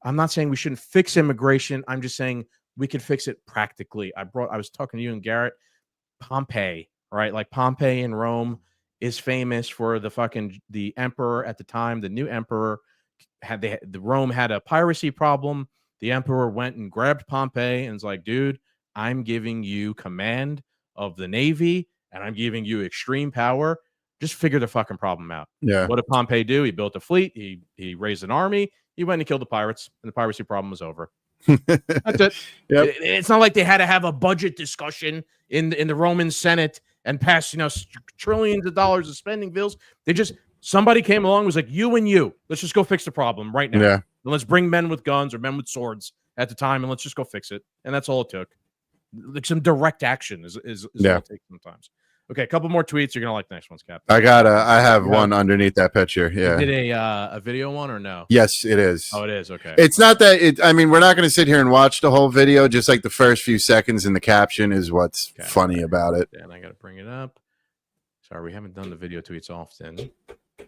I'm not saying we shouldn't fix immigration. I'm just saying we could fix it practically. I was talking to you and Garrett. Pompeii, right? Like Pompeii in Rome is famous for the emperor at the time. The new emperor Rome had a piracy problem. The emperor went and grabbed Pompey and was like, dude, I'm giving you command of the Navy and I'm giving you extreme power. Just figure the fucking problem out. Yeah. What did Pompey do? He built a fleet. He raised an army. He went and killed the pirates, and the piracy problem was over. That's it. Yep. It's not like they had to have a budget discussion in the Roman Senate and pass, trillions of dollars of spending bills. Somebody came along and was like, you and you, let's just go fix the problem right now. Yeah. And let's bring men with guns or men with swords at the time, and let's just go fix it. And that's all it took. Like some direct action is what it takes sometimes. Okay, a couple more tweets. You're gonna like the next ones, Cap. I have one underneath that picture. Yeah. Is it a video one or no? Yes, it is. Oh, it is. Okay. It's not that we're not going to sit here and watch the whole video. Just like the first few seconds in the caption is what's funny about it. And I got to bring it up. Sorry, we haven't done the video tweets often.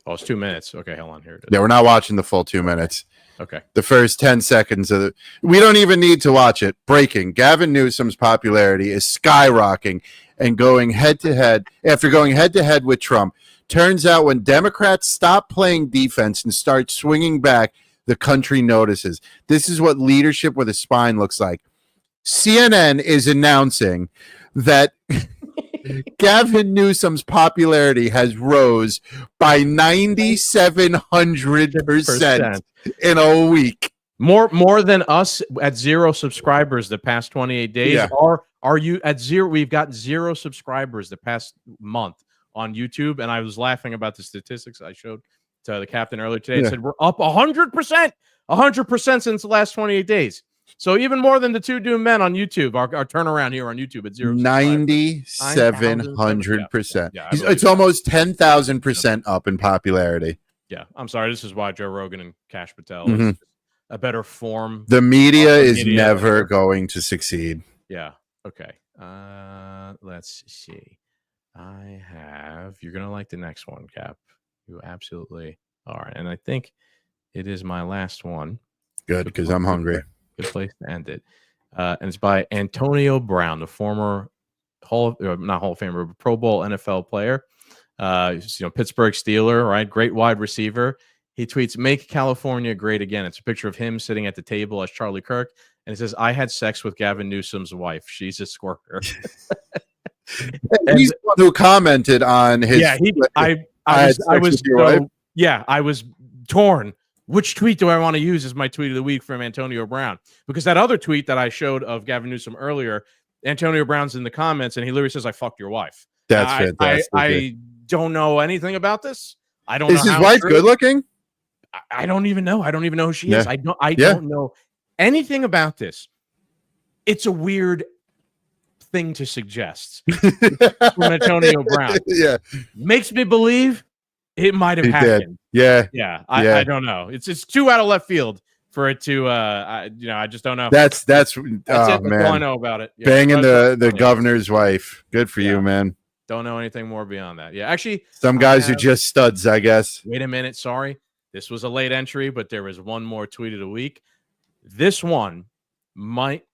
Oh, it's 2 minutes. Okay, hold on. Here it is. Yeah, we're not watching the full 2 minutes. Okay. The first 10 seconds of the. We don't even need to watch it. Breaking. Gavin Newsom's popularity is skyrocketing and going head to head after going head to head with Trump. Turns out when Democrats stop playing defense and start swinging back, the country notices. This is what leadership with a spine looks like. CNN is announcing that Gavin Newsom's popularity has rose by 9,700% in a week. More than us at 0 subscribers the past 28 days. Yeah. Are you at 0? We've got 0 subscribers the past month on YouTube, and I was laughing about the statistics I showed to the captain earlier today. It said we're up 100% since the last 28 days. So even more than the two doomed men on YouTube, our turnaround here on YouTube at 0 9,700%. Yeah, it's almost 10,000% up in popularity. Yeah, I'm sorry. This is why Joe Rogan and Kash Patel is a better form. The media is never going to succeed. Yeah. Okay. Let's see. You're gonna like the next one, Cap. You absolutely are, and I think it is my last one. Good, because I'm hungry. Good place to end it. And it's by Antonio Brown, the former not Hall of Famer, but Pro Bowl NFL player. Pittsburgh Steeler, right? Great wide receiver. He tweets, "Make California great again." It's a picture of him sitting at the table as Charlie Kirk, and it says, "I had sex with Gavin Newsom's wife. She's a squirter." He's the one who commented on his. Yeah, I was torn. Which tweet do I want to use as my tweet of the week from Antonio Brown? Because that other tweet that I showed of Gavin Newsom earlier, Antonio Brown's in the comments, and he literally says, "I fucked your wife." That's fantastic. I don't know anything about this. I don't. Is his wife good looking? I don't even know. I don't even know who she is. I don't know anything about this. It's a weird thing to suggest from Antonio Brown. Yeah, makes me believe it might have happened. Yeah. I don't know. It's too out of left field for it to. I just don't know. That's it. man. That's all I know about it. Yeah, banging the governor's wife. Good for you, man. Don't know anything more beyond that. Yeah, actually, some guys are just studs, I guess. Wait a minute. Sorry, this was a late entry, but there was one more tweet of the week. This one might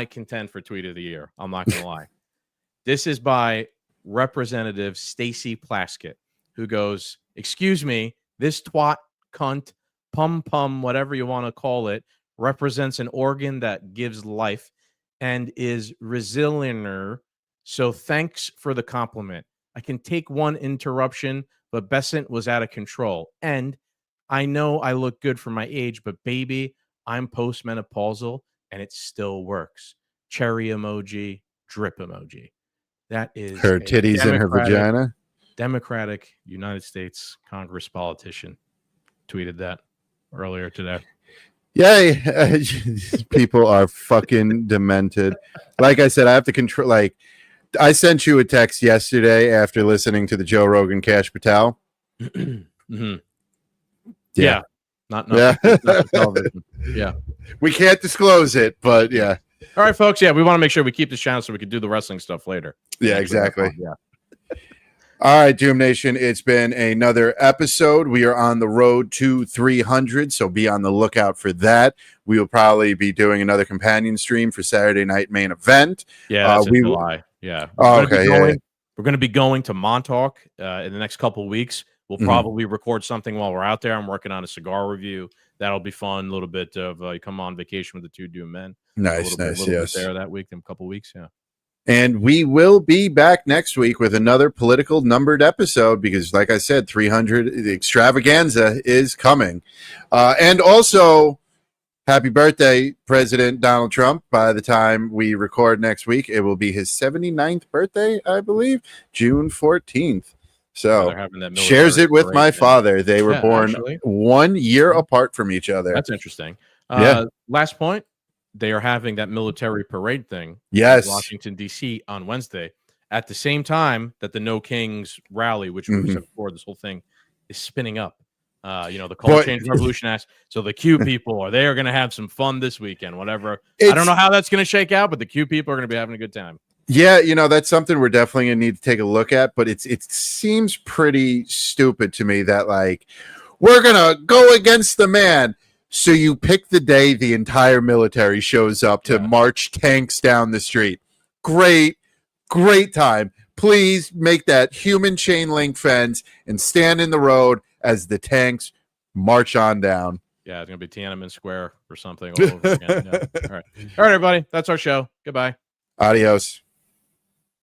contend for tweet of the year. I'm not gonna lie. This is by Representative Stacey Plaskett, who goes, "Excuse me, this twat, cunt, pum, whatever you want to call it, represents an organ that gives life and is resilienter. So thanks for the compliment. I can take one interruption, but Besant was out of control. And I know I look good for my age, but baby, I'm postmenopausal and it still works. Cherry emoji, drip emoji." That is her titties in her vagina. Democratic United States Congress politician tweeted that earlier today. Yay. People are fucking demented. Like I said, I have to control. Like, I sent you a text yesterday after listening to the Joe Rogan Kash Patel. Mm-hmm. Yeah. Not television. Yeah. We can't disclose it, but yeah. All right, folks. Yeah, we want to make sure we keep this channel so we can do the wrestling stuff later. Yeah, exactly. Yeah. All right, Doom Nation, it's been another episode. We are on the road to 300, so be on the lookout for that. We will probably be doing another companion stream for Saturday Night Main Event. Yeah, that's in July. Yeah. We're going to be going to Montauk in the next couple of weeks. We'll probably record something while we're out there. I'm working on a cigar review. That'll be fun. A little bit of you come on vacation with the two Doom Men. Nice. Bit there that week, in a couple of weeks. Yeah. And we will be back next week with another political numbered episode because, like I said, 300, the extravaganza is coming. And also, happy birthday, President Donald Trump. By the time we record next week, it will be his 79th birthday, I believe, June 14th. So shares it with my father. They were born 1 year apart from each other. That's interesting. Yeah. Last point. They are having that military parade thing in Washington, D.C. on Wednesday at the same time that the No Kings rally, which we said before, this whole thing is spinning up. The Culture Change Revolution Act. So the Q people are going to have some fun this weekend, whatever. I don't know how that's going to shake out, but the Q people are going to be having a good time. Yeah, that's something we're definitely gonna need to take a look at, but it seems pretty stupid to me that like we're gonna go against the man. So you pick the day the entire military shows up to march tanks down the street. Great time. Please make that human chain link fence and stand in the road as the tanks march on down. Yeah, it's gonna be Tiananmen Square or something all over again. Yeah. All right, everybody. That's our show. Goodbye. Adios.